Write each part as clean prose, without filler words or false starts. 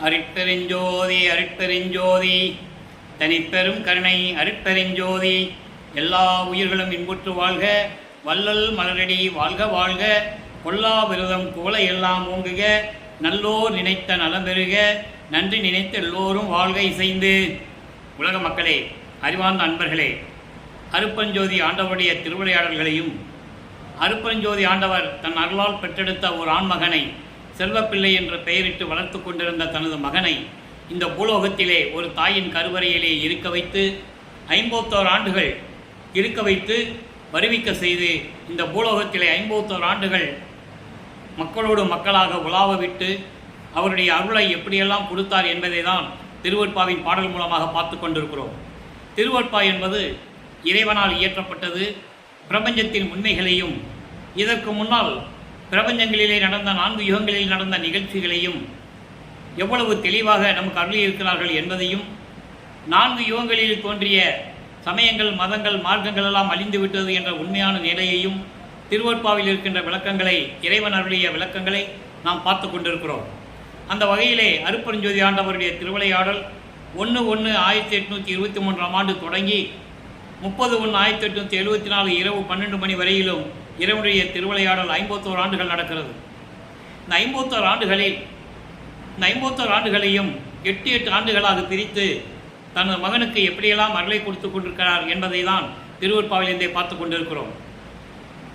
அருட்பெருஞ்சோதி அருட்பெருஞ்சோதி தனிப்பெரும் கருணை அருட்பெருஞ்சோதி. எல்லா உயிர்களும் இன்புற்று வாழ்க, வள்ளல் மலரடி வாழ்க வாழ்க, கொல்லா விரதம் குவளை எல்லாம் ஓங்குக, நல்லோர் நினைத்த நலம் பெறுக, நன்றி நினைத்த எல்லோரும் வாழ்க இசைந்து. உலக மக்களே, அறிவார்ந்த அன்பர்களே, அருட்பெருஞ்சோதி ஆண்டவருடைய திருவிளையாடல்களையும் அருட்பெருஞ்சோதி ஆண்டவர் தன் அருளால் பெற்றெடுத்த ஒரு ஆண்மகனை செல்வப்பிள்ளை என்று பெயரிட்டு வளர்த்து கொண்டிருந்த தனது மகனை இந்த பூலோகத்திலே ஒரு தாயின் கருவறையிலே இருக்க வைத்து 51 ஆண்டுகள் இருக்க வைத்து வருவிக்க செய்து இந்த பூலோகத்திலே 51 ஆண்டுகள் மக்களோடு மக்களாக உலாவ விட்டு அவருடைய அருளை எப்படியெல்லாம் கொடுத்தார் என்பதை தான் திருவெட்பாவின் பாடல் மூலமாக பார்த்து கொண்டிருக்கிறோம். திருவெட்பா என்பது இறைவனால் இயற்றப்பட்டது. பிரபஞ்சத்தின் உண்மைகளையும் இதற்கு முன்னால் பிரபஞ்சங்களிலே நடந்த 4 யுகங்களில் நடந்த நிகழ்ச்சிகளையும் எவ்வளவு தெளிவாக நமக்கு அருளி இருக்கிறார்கள் என்பதையும் 4 யுகங்களில் தோன்றிய சமயங்கள், மதங்கள், மார்க்கங்கள் எல்லாம் அழிந்துவிட்டது என்ற உண்மையான நிலையையும் திருவெட்பாவில் இருக்கின்ற விளக்கங்களை, இறைவன் அருளிய விளக்கங்களை நாம் பார்த்து கொண்டிருக்கிறோம். அந்த வகையிலே அருட்பெருஞ்சோதி ஆண்டவருடைய திருவிளையாடல் 1/1/1823 ஆண்டு தொடங்கி 30/1/1874 இரவு 12 மணி வரையிலும் இறைவனுடைய திருவிளையாடல் 51 ஆண்டுகள் நடக்கிறது. இந்த 51 ஆண்டுகளையும் 8 ஆண்டுகளாக பிரித்து தனது மகனுக்கு எப்படியெல்லாம் அருளை கொடுத்து கொண்டிருக்கிறார் என்பதை தான் திருவெட்பாவிலிருந்தே பார்த்து கொண்டிருக்கிறோம்.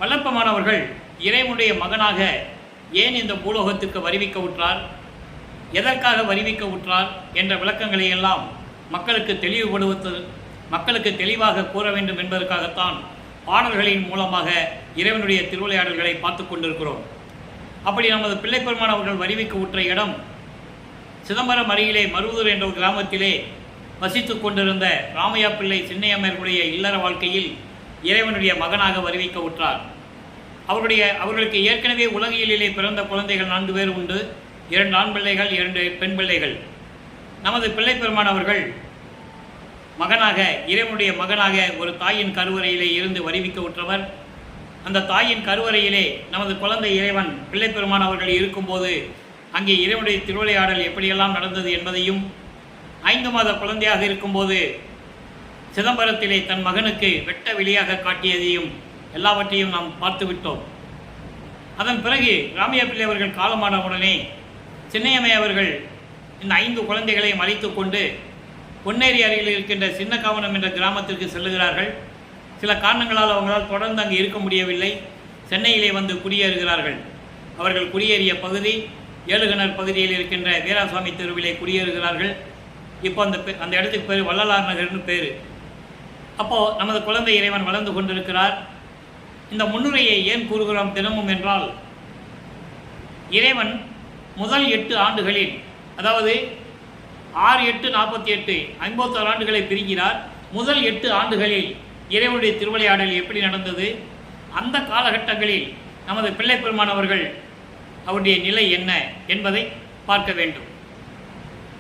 வல்லப்பமானவர்கள் இறைவனுடைய மகனாக ஏன் இந்த பூலோகத்துக்கு வருவிக்க உற்றார், எதற்காக வருவிக்க உற்றார் என்ற விளக்கங்களை எல்லாம் மக்களுக்கு தெளிவாக கூற வேண்டும் என்பதற்காகத்தான் பாடல்களின் மூலமாக இறைவனுடைய திருவிளையாடல்களை பார்த்து கொண்டிருக்கிறோம். அப்படி நமது பிள்ளைப்பெருமான் அவர்கள் வருவிக்க உற்ற இடம் சிதம்பரம் அருகிலே மருவூர் என்ற ஒரு கிராமத்திலே வசித்து கொண்டிருந்த ராமையா பிள்ளை சின்னையம்மர்களுடைய இல்லற வாழ்க்கையில் இறைவனுடைய மகனாக வருவிக்க உற்றார். அவர்களுக்கு ஏற்கனவே உலகியலிலே பிறந்த குழந்தைகள் 4 பேர் உண்டு. 2 ஆண் பிள்ளைகள், 2 பெண் பிள்ளைகள். நமது பிள்ளைப்பெருமான் அவர்கள் மகனாக, இறைவனுடைய மகனாக ஒரு தாயின் கருவறையிலே இருந்து வருவிக்க உற்றவர். அந்த தாயின் கருவறையிலே நமது குழந்தை இறைவன் பிள்ளைப்பெருமான் அவர்கள் இருக்கும்போது அங்கே இறைவனுடைய திருவிளையாடல் எப்படியெல்லாம் நடந்தது என்பதையும், 5 மாத குழந்தையாக இருக்கும்போது சிதம்பரத்திலே தன் மகனுக்கு வெட்ட வெளியாக காட்டியதையும் எல்லாவற்றையும் நாம் பார்த்து விட்டோம். அதன் பிறகு ராமையா பிள்ளை அவர்கள் காலமானவுடனே சின்னையம்மை அவர்கள் இந்த 5 குழந்தைகளையும் அழைத்து கொண்டு பொன்னேரி அருகில் இருக்கின்ற சின்னக்காவனம் என்ற கிராமத்திற்கு செல்லுகிறார்கள். சில காரணங்களால் அவங்களால் தொடர்ந்து அங்கு இருக்க முடியவில்லை. சென்னையிலே வந்து குடியேறுகிறார்கள். அவர்கள் குடியேறிய பகுதி ஏழுகிணர் பகுதியில் இருக்கின்ற வீராசாமி தெருவிலே குடியேறுகிறார்கள். இப்போ அந்த இடத்துக்கு பேர் வள்ளலார் நகர்னு பேர். அப்போது நமது குழந்தை இறைவன் வளர்ந்து கொண்டிருக்கிறார். இந்த முன்னுரையை ஏன் கூறுகிறோம் தினமும் என்றால், இறைவன் முதல் 8 ஆண்டுகளில், அதாவது 6/8/48 51 ஆண்டுகளை பிரிக்கிறார். முதல் 8 ஆண்டுகளில் இறைவனுடைய திருவிளையாடல் எப்படி நடந்தது, அந்த காலகட்டங்களில் நமது பிள்ளைப்பெருமான் அவர்கள் அவருடைய நிலை என்ன என்பதை பார்க்க வேண்டும்.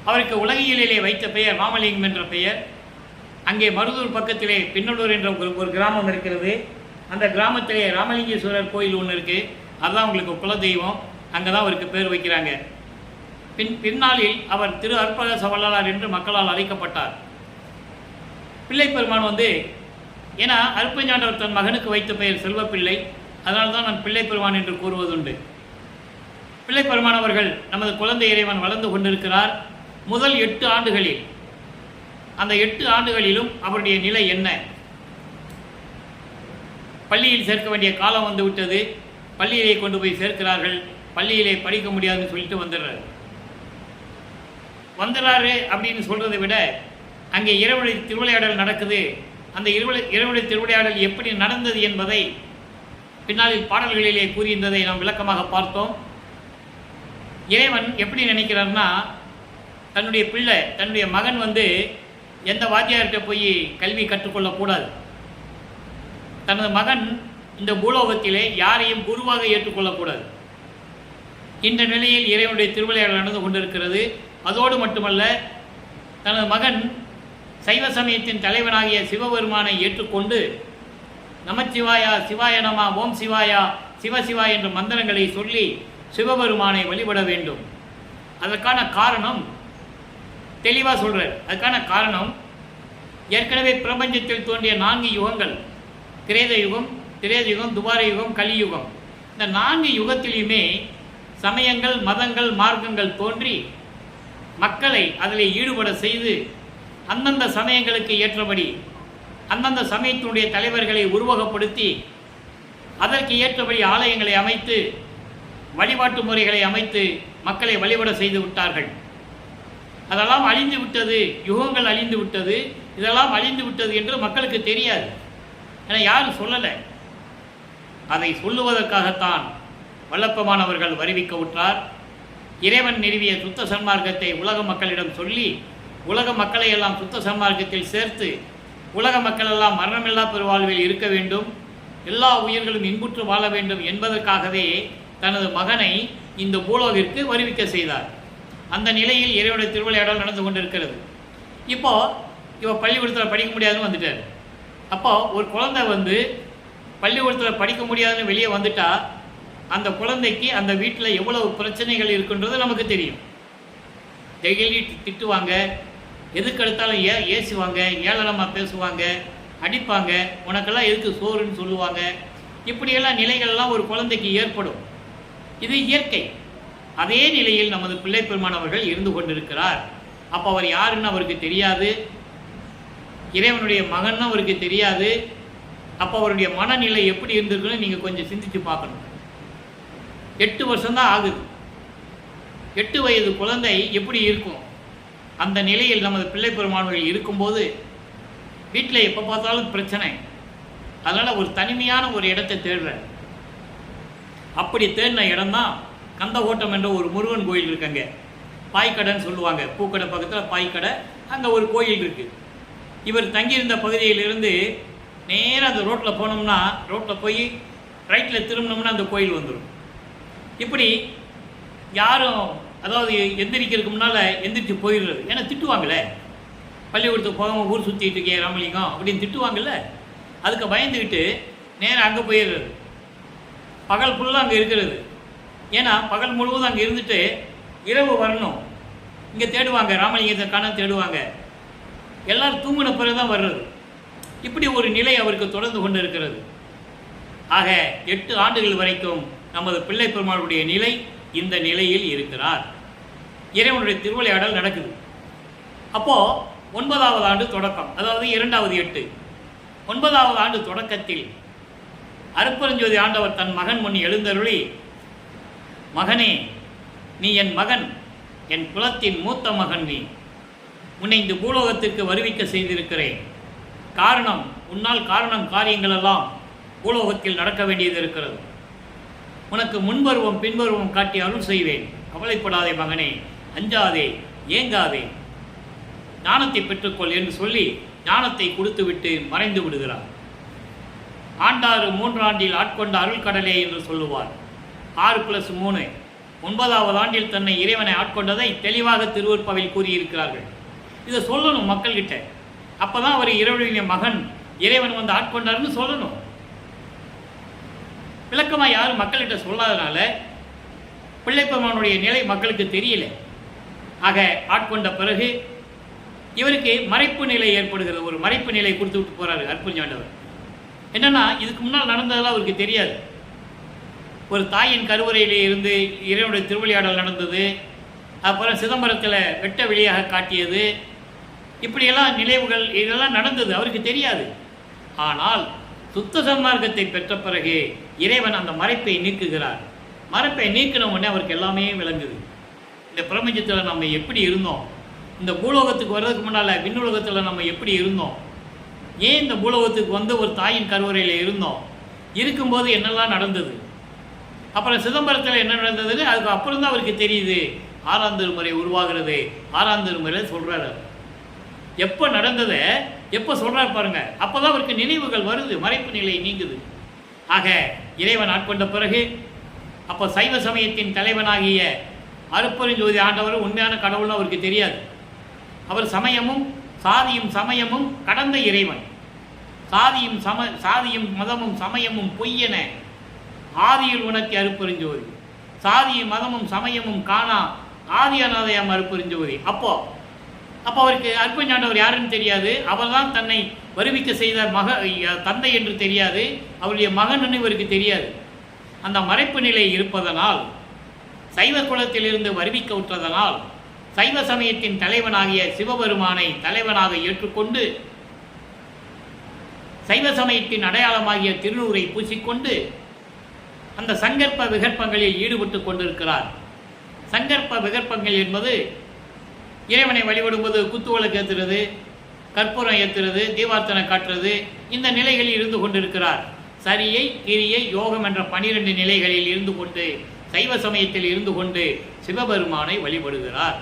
அவருக்கு உலகியலிலே வைத்த பெயர் ராமலிங்கம் என்ற பெயர். அங்கே மருதூர் பக்கத்திலே பின்னலூர் என்ற ஒரு கிராமம் இருக்கிறது. அந்த கிராமத்திலே ராமலிங்கேஸ்வரர் கோயில் ஒன்று இருக்குது. அதுதான் உங்களுக்கு குலதெய்வம். அங்கே தான் அவருக்கு பேர் வைக்கிறாங்க. பின்னாளில் அவர் திரு அற்பக வள்ளலார் என்று மக்களால் அழைக்கப்பட்டார். பிள்ளைப்பெருமான் ஏன்னா அருட்பெருஞ்சாண்டவர் தன் மகனுக்கு வைத்த பெயர் செல்வப்பிள்ளை, அதனால்தான் நான் பிள்ளைப்பெருமான் என்று கூறுவதுண்டு. பிள்ளைப்பெருமான் அவர்கள் நமது குழந்தை இறைவன் வளர்ந்து கொண்டிருக்கிறார். முதல் 8 ஆண்டுகளில், அந்த 8 ஆண்டுகளிலும் அவருடைய நிலை என்ன? பள்ளியில் சேர்க்க வேண்டிய காலம் வந்துவிட்டது. பள்ளியிலே கொண்டு போய் சேர்க்கிறார்கள். பள்ளியிலே படிக்க முடியாதுன்னு சொல்லிட்டு வந்துடுறாரு அப்படின்னு சொல்கிறதை விட அங்கே இறைவனுடைய திருவிளையாடல் நடக்குது. அந்த இறைவனுடைய திருவிளையாடல் எப்படி நடந்தது என்பதை பின்னாளில் பாடல்களிலே கூறியிருந்ததை நாம் விளக்கமாக பார்த்தோம். இறைவன் எப்படி நினைக்கிறார்னா, தன்னுடைய பிள்ளை, தன்னுடைய மகன் எந்த வாத்தியார்கிட்ட போய் கல்வி கற்றுக்கொள்ளக்கூடாது. தனது மகன் இந்த பூலோகத்திலே யாரையும் குருவாக ஏற்றுக்கொள்ளக்கூடாது. இந்த நிலையில் இறைவனுடைய திருவிளையாடல் நடந்து கொண்டிருக்கிறது. அதோடு மட்டுமல்ல, தனது மகன் சைவ சமயத்தின் தலைவனாகிய சிவபெருமானை ஏற்றுக்கொண்டு நமச்சிவாயா, சிவாய நம, ஓம் சிவாயா, சிவசிவா என்ற மந்திரங்களை சொல்லி சிவபெருமானை வழிபட வேண்டும். அதற்கான காரணம் தெளிவாக சொல்கிறார். அதுக்கான காரணம் ஏற்கனவே பிரபஞ்சத்தில் தோன்றிய 4 யுகங்கள், கிரேத யுகம், திரேத யுகம், துவார யுகம், கலியுகம். இந்த 4 யுகத்திலையுமே சமயங்கள், மதங்கள், மார்க்கங்கள் தோன்றி மக்களை அதில் ஈடுபட செய்து அந்தந்த சமயங்களுக்கு ஏற்றபடி அந்தந்த சமயத்தினுடைய தலைவர்களை உருவகப்படுத்தி அதற்கு ஏற்றபடி ஆலயங்களை அமைத்து வழிபாட்டு முறைகளை அமைத்து மக்களை வழிபட செய்து விட்டார்கள். அதெல்லாம் அழிந்து விட்டது, யுகங்கள் அழிந்து விட்டது, இதெல்லாம் அழிந்து விட்டது என்று மக்களுக்கு தெரியாது. என யாரும் சொல்லலை. அதை சொல்லுவதற்காகத்தான் வல்லப்பமானவர்கள் வருவிக்க உற்றார். இறைவன் நிறுவிய சுத்த சன்மார்க்கத்தை உலக மக்களிடம் சொல்லி உலக மக்களை எல்லாம் சுத்த சன்மார்க்கத்தில் சேர்த்து உலக மக்கள் எல்லாம் மரணமில்லா பெருவாழ்வில் இருக்க வேண்டும், எல்லா உயிர்களும் இன்புற்று வாழ வேண்டும் என்பதற்காகவே தனது மகனை இந்த பூலோகிற்கு வருவிக்க செய்தார். அந்த நிலையில் இறைவனுடைய திருவிளையாடல் நடந்து கொண்டிருக்கிறது. இப்போ பள்ளிக்கூடத்தில் படிக்க முடியாதுன்னு வந்துட்டார். அப்போ ஒரு குழந்தை பள்ளிக்கூடத்தில் படிக்க முடியாதுன்னு வெளியே வந்துட்டா அந்த குழந்தைக்கு அந்த வீட்டில் எவ்வளவு பிரச்சனைகள் இருக்குன்றது நமக்கு தெரியும். டெய்லி திட்டுவாங்க, எதுக்கெடுத்தாலும் ஏசுவாங்க, ஏளனமாக பேசுவாங்க, அடிப்பாங்க, உனக்கெல்லாம் எதுக்கு சோறுன்னு சொல்லுவாங்க. இப்படியெல்லாம் நிலைகள்லாம் ஒரு குழந்தைக்கு ஏற்படும். இது இயற்கை. அதே நிலையில் நமது பிள்ளை பெருமானவர்கள் இருந்து கொண்டிருக்கிறார். அப்போ அவர் யாருன்னு அவருக்கு தெரியாது, இறைவனுடைய மகன்னு அவருக்கு தெரியாது. அப்போ அவருடைய மனநிலை எப்படி இருந்திருக்குன்னு நீங்கள் கொஞ்சம் சிந்திச்சு பார்க்கணும். 8 வருஷம்தான் ஆகுது. 8 வயது குழந்தை எப்படி இருக்கும்? அந்த நிலையில் நமது பிள்ளை பெருமானவர்கள் இருக்கும்போது வீட்டில் எப்போ பார்த்தாலும் பிரச்சனை. அதனால் ஒரு தனிமையான ஒரு இடத்தை தேடுறார். அப்படி தேடின இடம்தான் கந்தகோட்டம் என்ற ஒரு முருகன் கோயில் இருக்குங்க. பாய்க்கடைன்னு சொல்லுவாங்க, பூக்கடை பக்கத்தில் பாய்க்கடை, அங்கே ஒரு கோயில் இருக்குது. இவர் தங்கியிருந்த பகுதியிலிருந்து நேராக அந்த ரோட்டில் போனோம்னா, ரோட்டில் போய் ரைட்டில் திரும்பினோம்னா அந்த கோயில் வந்துடும். இப்படி யாரும் அதாவது எந்திரிக்கிறதுக்கு முன்னால் எந்திரிச்சு போயிடுறது. ஏன்னா திட்டுவாங்களே, பள்ளிக்கூடத்துக்கு போகாமல் ஊர் சுற்றிட்டு இருக்கே ராமலிங்கம் அப்படின்னு திட்டுவாங்கள்ல. அதுக்கு பயந்துக்கிட்டு நேராக அங்கே போயிடுறது. பகல் ஃபுல்லாக அங்கே இருக்கிறது. ஏன்னா பகல் முழுவதும் அங்கே இருந்துட்டு இரவு வரணும், இங்கே தேடுவாங்க, ராமலிங்கத்தை காண தேடுவாங்க. எல்லோரும் தூங்கின பிறகு தான் வர்றது. இப்படி ஒரு நிலை அவருக்கு தொடர்ந்து கொண்டு இருக்கிறது. ஆக 8 ஆண்டுகள் வரைக்கும் நமது பிள்ளை பெருமாளுடைய நிலை இந்த நிலையில் இருக்கிறார். இறைவனுடைய திருவிளையாடல் நடக்குது. அப்போது 9வது ஆண்டு தொடக்கம், அதாவது 2வது 8. 9வது ஆண்டு தொடக்கத்தில் அருட்பெருஞ்சோதி ஆண்டவர் தன் மகன் முன் எழுந்தருளி, மகனே, நீ என் மகன், என் குலத்தின் மூத்த மகன், நீ உன்னை இந்த பூலோகத்திற்கு வருவிக்க செய்திருக்கிறேன். காரணம், உன்னால் காரியங்கள் எல்லாம் பூலோகத்தில் நடக்க வேண்டியது இருக்கிறது. உனக்கு முன்பருவம் பின்பருவம் காட்டி அருள் செய்வேன். கவலைப்படாதே மகனே, அஞ்சாதே, ஏங்காதே, ஞானத்தை பெற்றுக்கொள் என்று சொல்லி ஞானத்தை கொடுத்துவிட்டு மறைந்து விடுகிறார். ஆண்டாறு 3 ஆண்டில் ஆட்கொண்ட அருள் கடலே என்று சொல்லுவார். 6+3 9வது ஆண்டில் தன்னை இறைவனை ஆட்கொண்டதை தெளிவாக திருவருட்பாவில் கூறியிருக்கிறார்கள். இதை சொல்லணும் மக்கள்கிட்ட. அப்போ தான் அவர் இறைவனுடைய மகன், இறைவன் ஆட்கொண்டார்னு சொல்லணும். விளக்கமாக யாரும் மக்கள்கிட்ட சொல்லாதனால பிள்ளை பெருமானுடைய நிலை மக்களுக்கு தெரியல. ஆக ஆட்கொண்ட பிறகு இவருக்கு மறைப்பு நிலை ஏற்படுகிறது. ஒரு மறைப்பு நிலை கொடுத்து விட்டு போகிறாரு அற்புதஞாண்டவர். என்னென்னா, இதுக்கு முன்னால் நடந்ததெல்லாம் அவருக்கு தெரியாது. ஒரு தாயின் கருவறையிலே இருந்து இறைவனுடைய திருவிளையாடல் நடந்தது, அப்புறம் சிதம்பரத்தில் வெட்ட வெளியாக காட்டியது, இப்படியெல்லாம் நினைவுகள் இதெல்லாம் நடந்தது, அவருக்கு தெரியாது. ஆனால் சுத்த சன்மார்க்கத்தை பெற்ற பிறகு இறைவன் அந்த மறைப்பை நீக்குகிறார். மறைப்பை நீக்கின உடனே அவருக்கு எல்லாமே விளங்குது. இந்த பிரபஞ்சத்தில் நம்ம எப்படி இருந்தோம், இந்த பூலோகத்துக்கு வர்றதுக்கு முன்னால் விண்ணுலகத்தில் நம்ம எப்படி இருந்தோம், ஏன் இந்த பூலோகத்துக்கு ஒரு தாயின் கருவறையில் இருந்தோம், இருக்கும்போது என்னெல்லாம் நடந்தது, அப்புறம் சிதம்பரத்தில் என்ன நடந்ததுன்னு அதுக்கு அப்புறம் தான் அவருக்கு தெரியுது. 6ஆம் திருமுறை உருவாகிறது. 6ஆம் திருமுறை சொல்கிறார். எப்போ நடந்ததை எப்போ சொல்கிறார் பாருங்க. அப்போ தான் அவருக்கு நினைவுகள் வருது, மறைப்பு நிலை நீங்குது. ஆக இறைவன் ஆட்கொண்ட பிறகு அப்போ சைவ சமயத்தின் தலைவனாகிய அருட்பெருஞ்சோதி ஆண்டவர் உண்மையான கடவுள்னு அவருக்கு தெரியாது. அவர் சமயமும் சமயமும் கடந்த இறைவன். சாதியும் மதமும் சமயமும் பொய்யென ஆதியில் உணர்த்தி அருட்பெருஞ்சோதி. சாதியும் மதமும் சமயமும் காணா ஆதி அநாதையாம் அருட்பெருஞ்சோதி. அப்போ அவருக்கு அருட்பெருஞ்சாண்டவர் யாருன்னு தெரியாது. அவர் தான் தன்னை வருவிக்க செய்த தந்தை என்று தெரியாது. அவருடைய மகன் இவருக்கு தெரியாது. அந்த மறைப்பு நிலை இருப்பதனால், சைவ குலத்திலிருந்து வருவிக்க உற்றதனால், சைவ சமயத்தின் தலைவனாகிய சிவபெருமானை தலைவனாக ஏற்றுக்கொண்டு சைவ சமயத்தின் அடையாளமாகிய திருநூரை பூசிக்கொண்டு அந்த சங்கற்ப விகற்பங்களில் ஈடுபட்டு கொண்டிருக்கிறார். சங்கற்ப விகற்பங்கள் என்பது இறைவனை வழிபடும்போது குத்துவிளக்கு ஏற்றுறது, கற்பூரம் ஏற்றுறது, தீபார்த்தனை காட்டுறது, இந்த நிலைகளில் இருந்து கொண்டிருக்கிறார். சரியை, கிரியை, யோகம் என்ற 12 நிலைகளில் இருந்து கொண்டு சைவ சமயத்தில் இருந்து கொண்டு சிவபெருமானை வழிபடுகிறார்.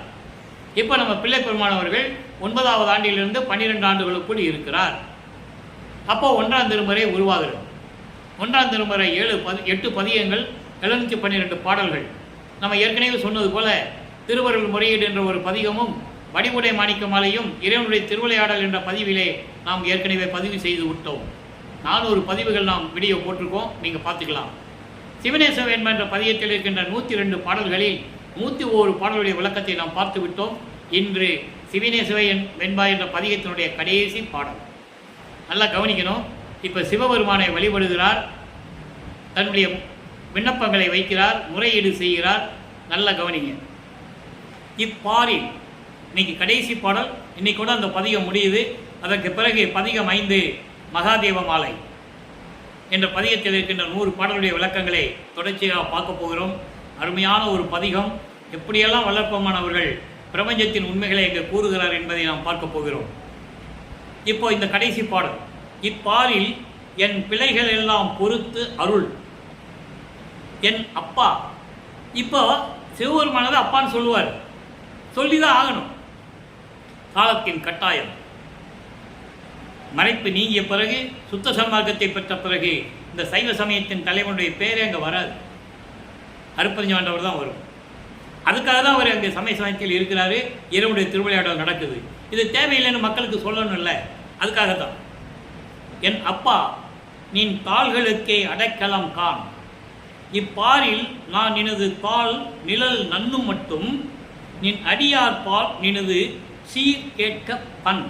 இப்போ நம்ம பிள்ளை பெருமான் அவர்கள் 9வது ஆண்டிலிருந்து 12 ஆண்டுகளுக்குள் இருக்கிறார். அப்போ 1ஆம் திருமுறை உருவாகிறது. 1ஆம் திருமுறை 8 பதியங்கள், 712 பாடல்கள். நம்ம ஏற்கனவே சொன்னது போல திருவருள் முறையீடு என்ற ஒரு பதிகமும், வடிவுடை மாணிக்க மாலையும், இறைவனுடைய திருவிளையாடல் என்ற பதிவிலே நாம் ஏற்கனவே பதிவு செய்து விட்டோம். 400 பதிவுகள் நாம் வீடியோ போட்டிருக்கோம், நீங்கள் பார்த்துக்கலாம். சிவனேச வேண்பா என்ற பதியத்தில் இருக்கின்ற 102 பாடல்களில் 101 பாடலுடைய விளக்கத்தை நாம் பார்த்து விட்டோம். இன்று சிவனேசவை வெண்பா என்ற பதிகத்தினுடைய கடைசி பாடல். நல்லா கவனிக்கணும். இப்போ சிவபெருமானை வழிபடுகிறார், தன்னுடைய விண்ணப்பங்களை வைக்கிறார், முறையீடு செய்கிறார். நல்லா கவனிங்க. இப்பாரில் இன்னைக்கு கடைசி பாடல். இன்னைக்கு கூட அந்த பதிகம் முடியுது. அதற்கு பிறகு பதிகம் 5 மகாதேவ மாலை என்ற பதிகத்தில் இருக்கின்ற 100 பாடலுடைய விளக்கங்களை தொடர்ச்சியாக பார்க்க போகிறோம். அருமையான ஒரு பதிகம். எப்படியெல்லாம் வல்லற்பெருமானவர்கள் பிரபஞ்சத்தின் உண்மைகளை இங்கே கூறுகிறார் என்பதை நாம் பார்க்க போகிறோம். இப்போ இந்த கடைசி பாடல். இப்பாரில் என் பிழைகள் எல்லாம் பொறுத்து அருள் என் அப்பா. இப்போ சிவபெருமானது அப்பான்னு சொல்லுவார், சொல்லிதான் ஆகணும். காலத்தின் கட்டாயம். மறைப்பு நீங்கிய பிறகு, சுத்த சன்மார்க்கத்தை பெற்ற பிறகு இந்த சைவ சமயத்தின் தலைவனுடைய பேரே அங்கே வராது, அருட்பெருஞ்சாண்டவர் தான் வரும். அதுக்காக தான் அவர் அங்கே சமய சமயத்தில் இருக்கிறாரு. இறைவனுடைய திருவிளையாடல் நடக்குது. இது தேவையில்லைன்னு மக்களுக்கு சொல்லணும் இல்லை, அதுக்காக தான். என் அப்பா நின் தாள்களுக்கே அடைக்கலம் காண். இப்பாரில் நான் நினது தாள் நிழல் நன்னும் மட்டும் நின் அடியார் பால் நினது சீர் கேட்க பண்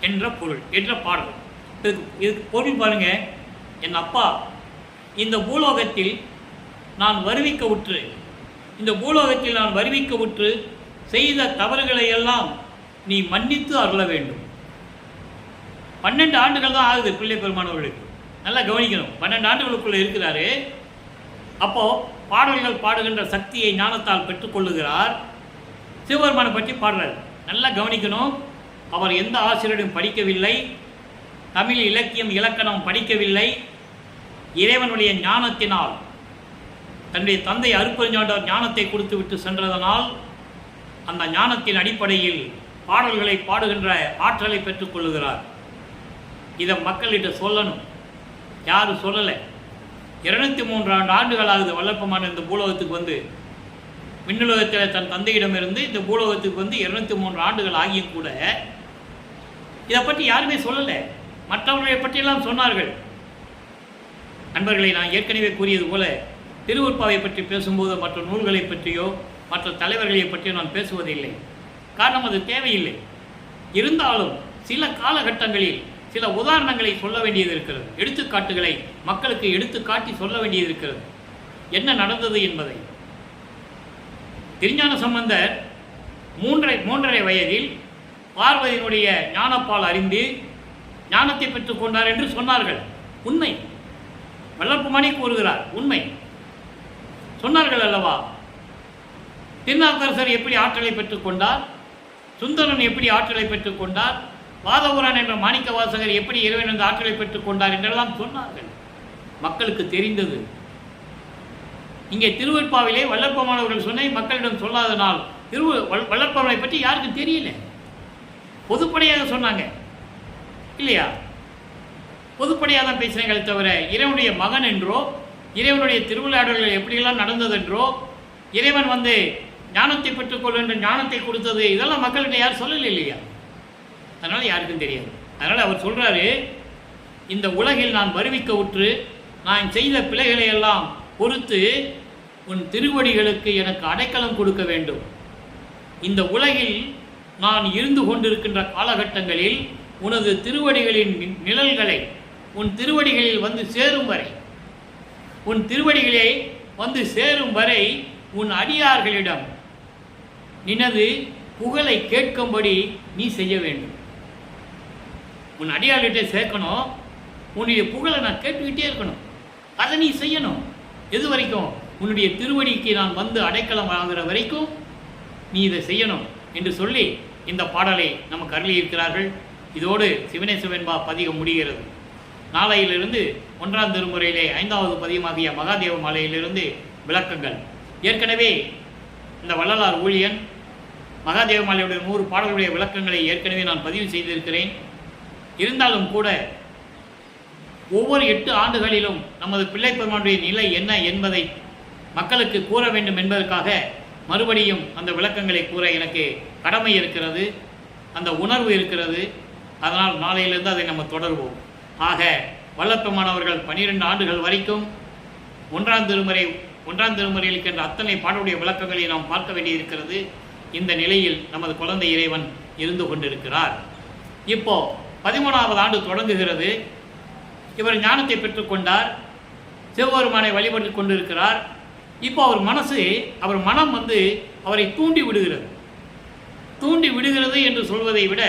என்ற பொருள் என்ற பாடல். இதுக்கு பொருள் பாருங்க. என் அப்பா இந்த பூலோகத்தில் நான் வருவிக்க உற்று, இந்த பூலோகத்தில் நான் வருவிக்க உற்று செய்த தவறுகளை எல்லாம் நீ மன்னித்து அருள வேண்டும். 12 ஆண்டுகள் தான் ஆகுது பிள்ளை பெருமானவர்களுக்கு. நல்லா கவனிக்கணும். 12 ஆண்டுகளுக்குள்ள இருக்கிறாரு. அப்போ பாடல்கள் பாடுகின்ற சக்தியை ஞானத்தால் பெற்றுக்கொள்ளுகிறார். சிவபெருமானை பற்றி பாடுறார். நல்லா கவனிக்கணும். அவர் எந்த ஆசிரியரும் படிக்கவில்லை, தமிழ் இலக்கியம் இலக்கணம் படிக்கவில்லை. இறைவனுடைய ஞானத்தினால், தன்னுடைய தந்தை அருட்பெருஞ்சாண்டவர் ஞானத்தை கொடுத்து விட்டு சென்றதனால், அந்த ஞானத்தின் அடிப்படையில் பாடல்களை பாடுகின்ற ஆற்றலை பெற்றுக்கொள்ளுகிறார். இதை மக்கள்கிட்ட சொல்லணும். யாரும் சொல்லலை. 203 ஆண்டுகளாகுது வல்லற்பெருமான் இந்த பூலோகத்துக்கு வந்து. விண்ணுலகத்தில் தன் தந்தையிடமிருந்து இந்த பூலோகத்துக்கு வந்து 203 ஆண்டுகள் ஆகியும் கூட இதை பற்றி யாருமே சொல்லலை. மற்றவர்களை பற்றியெல்லாம் சொன்னார்கள். நண்பர்களை, நான் ஏற்கனவே கூறியது போல திருவருட்பாவை பற்றி பேசும்போது மற்ற நூல்களை பற்றியோ மற்ற தலைவர்களை பற்றியோ நான் பேசுவதில்லை. காரணம், அது தேவையில்லை. இருந்தாலும் சில காலகட்டங்களில் சில உதாரணங்களை சொல்ல வேண்டியது இருக்கிறது. எடுத்துக்காட்டுகளை மக்களுக்கு எடுத்துக்காட்டி சொல்ல வேண்டியது இருக்கிறது, என்ன நடந்தது என்பதை. திருஞான சம்பந்தர் 3.5 வயதில் பார்வதியினுடைய ஞானப்பால் அறிந்து ஞானத்தை பெற்றுக் கொண்டார் என்று சொன்னார்கள். உண்மை. வல்லற்பெருமானே கூறுகிறார், உண்மை சொன்னார்கள் அல்லவா. திருநாவுக்கரசர் எப்படி ஆற்றலை பெற்றுக்கொண்டார், சுந்தரன் எப்படி ஆற்றலை பெற்றுக்கொண்டார், வாதவூரான் என்ற மாணிக்க வாசகர் எப்படி இறைவன் என்ற ஆற்றலை பெற்றுக் கொண்டார் என்றெல்லாம் சொன்னார்கள். மக்களுக்கு தெரிந்தது. இங்கே திருவருட்பாவிலே வல்லற்பெருமானவர்கள் சொன்ன மக்களிடம் சொல்லாதனால் வல்லற்பெருமானை பற்றி யாருக்கும் தெரியல. பொதுப்படையாக சொன்னாங்க இல்லையா? பொதுப்படையாக தான் பேசினாங்களே தவிர இறைவனுடைய மகன் என்றோ, இறைவனுடைய திருவிளையாடல்கள் எப்படியெல்லாம் நடந்ததென்றோ, இறைவன் வந்து ஞானத்தை பெற்றுக்கொள்ள என்ற ஞானத்தை கொடுத்தது, இதெல்லாம் மக்கள்கிட்ட யாரும் சொல்லலை இல்லையா? அதனால் யாருக்கும் தெரியாது. அதனால் அவர் சொல்கிறாரு, இந்த உலகில் நான் வருவிக்க உற்று நான் செய்த பிழைகளை எல்லாம் பொறுத்து உன் திருவடிகளுக்கு எனக்கு அடைக்கலம் கொடுக்க வேண்டும். இந்த உலகில் நான் இருந்து கொண்டிருக்கின்ற காலகட்டங்களில் உனது திருவடிகளின் நிழல்களை உன் திருவடிகளில் வந்து சேரும் வரை, உன் திருவடிகளே வந்து சேரும் வரை உன் அடியார்களிடம் நினது புகழை கேட்கும்படி நீ செய்ய வேண்டும். உன் அடியார்கிட்ட சேர்க்கணும், உன்னுடைய புகழை நான் கேட்டுக்கிட்டே இருக்கணும். அதை நீ செய்யணும். எது வரைக்கும்? உன்னுடைய திருவடிக்கு நான் வந்து அடைக்கலம் வாங்குகிற வரைக்கும் நீ இதை செய்யணும் என்று சொல்லி இந்த பாடலை நமக்கு அருளியிருக்கிறார்கள். இதோடு சிவனே சிவன்பா பதிகம் முடிகிறது. நாளையிலிருந்து 1ஆம் திருமுறையிலே 5வது பதிகமாகிய மகாதேவ மாலையிலிருந்து விளக்கங்கள். ஏற்கனவே இந்த வள்ளலார் ஊழியன் மகாதேவ மாலையுடைய 100 பாடல்களுடைய விளக்கங்களை ஏற்கனவே நான் பதிவு செய்திருக்கிறேன். இருந்தாலும் கூட ஒவ்வொரு 8 ஆண்டுகளிலும் நமது பிள்ளைப்பெருமானுடைய நிலை என்ன என்பதை மக்களுக்கு கூற வேண்டும் என்பதற்காக மறுபடியும் அந்த விளக்கங்களை கூற எனக்கு கடமை இருக்கிறது, அந்த உணர்வு இருக்கிறது. அதனால் நாளையிலிருந்து அதை நம்ம தொடர்வோம். ஆக வல்லப்பெருமானவர்கள் 12 ஆண்டுகள் வரைக்கும் 1ஆம் திருமுறையில் இருக்கின்ற அத்தனை பாடலுடைய விளக்கங்களை நாம் பார்க்க வேண்டியிருக்கிறது. இந்த நிலையில் நமது குழந்தை இறைவன் இருந்து கொண்டிருக்கிறார். இப்போ 13வது ஆண்டு தொடங்குகிறது. இவர் ஞானத்தை பெற்றுக்கொண்டார், சிவபெருமானை வழிபட்டு கொண்டிருக்கிறார். இப்போ அவர் மனம் அவரை தூண்டி விடுகிறது என்று சொல்வதை விட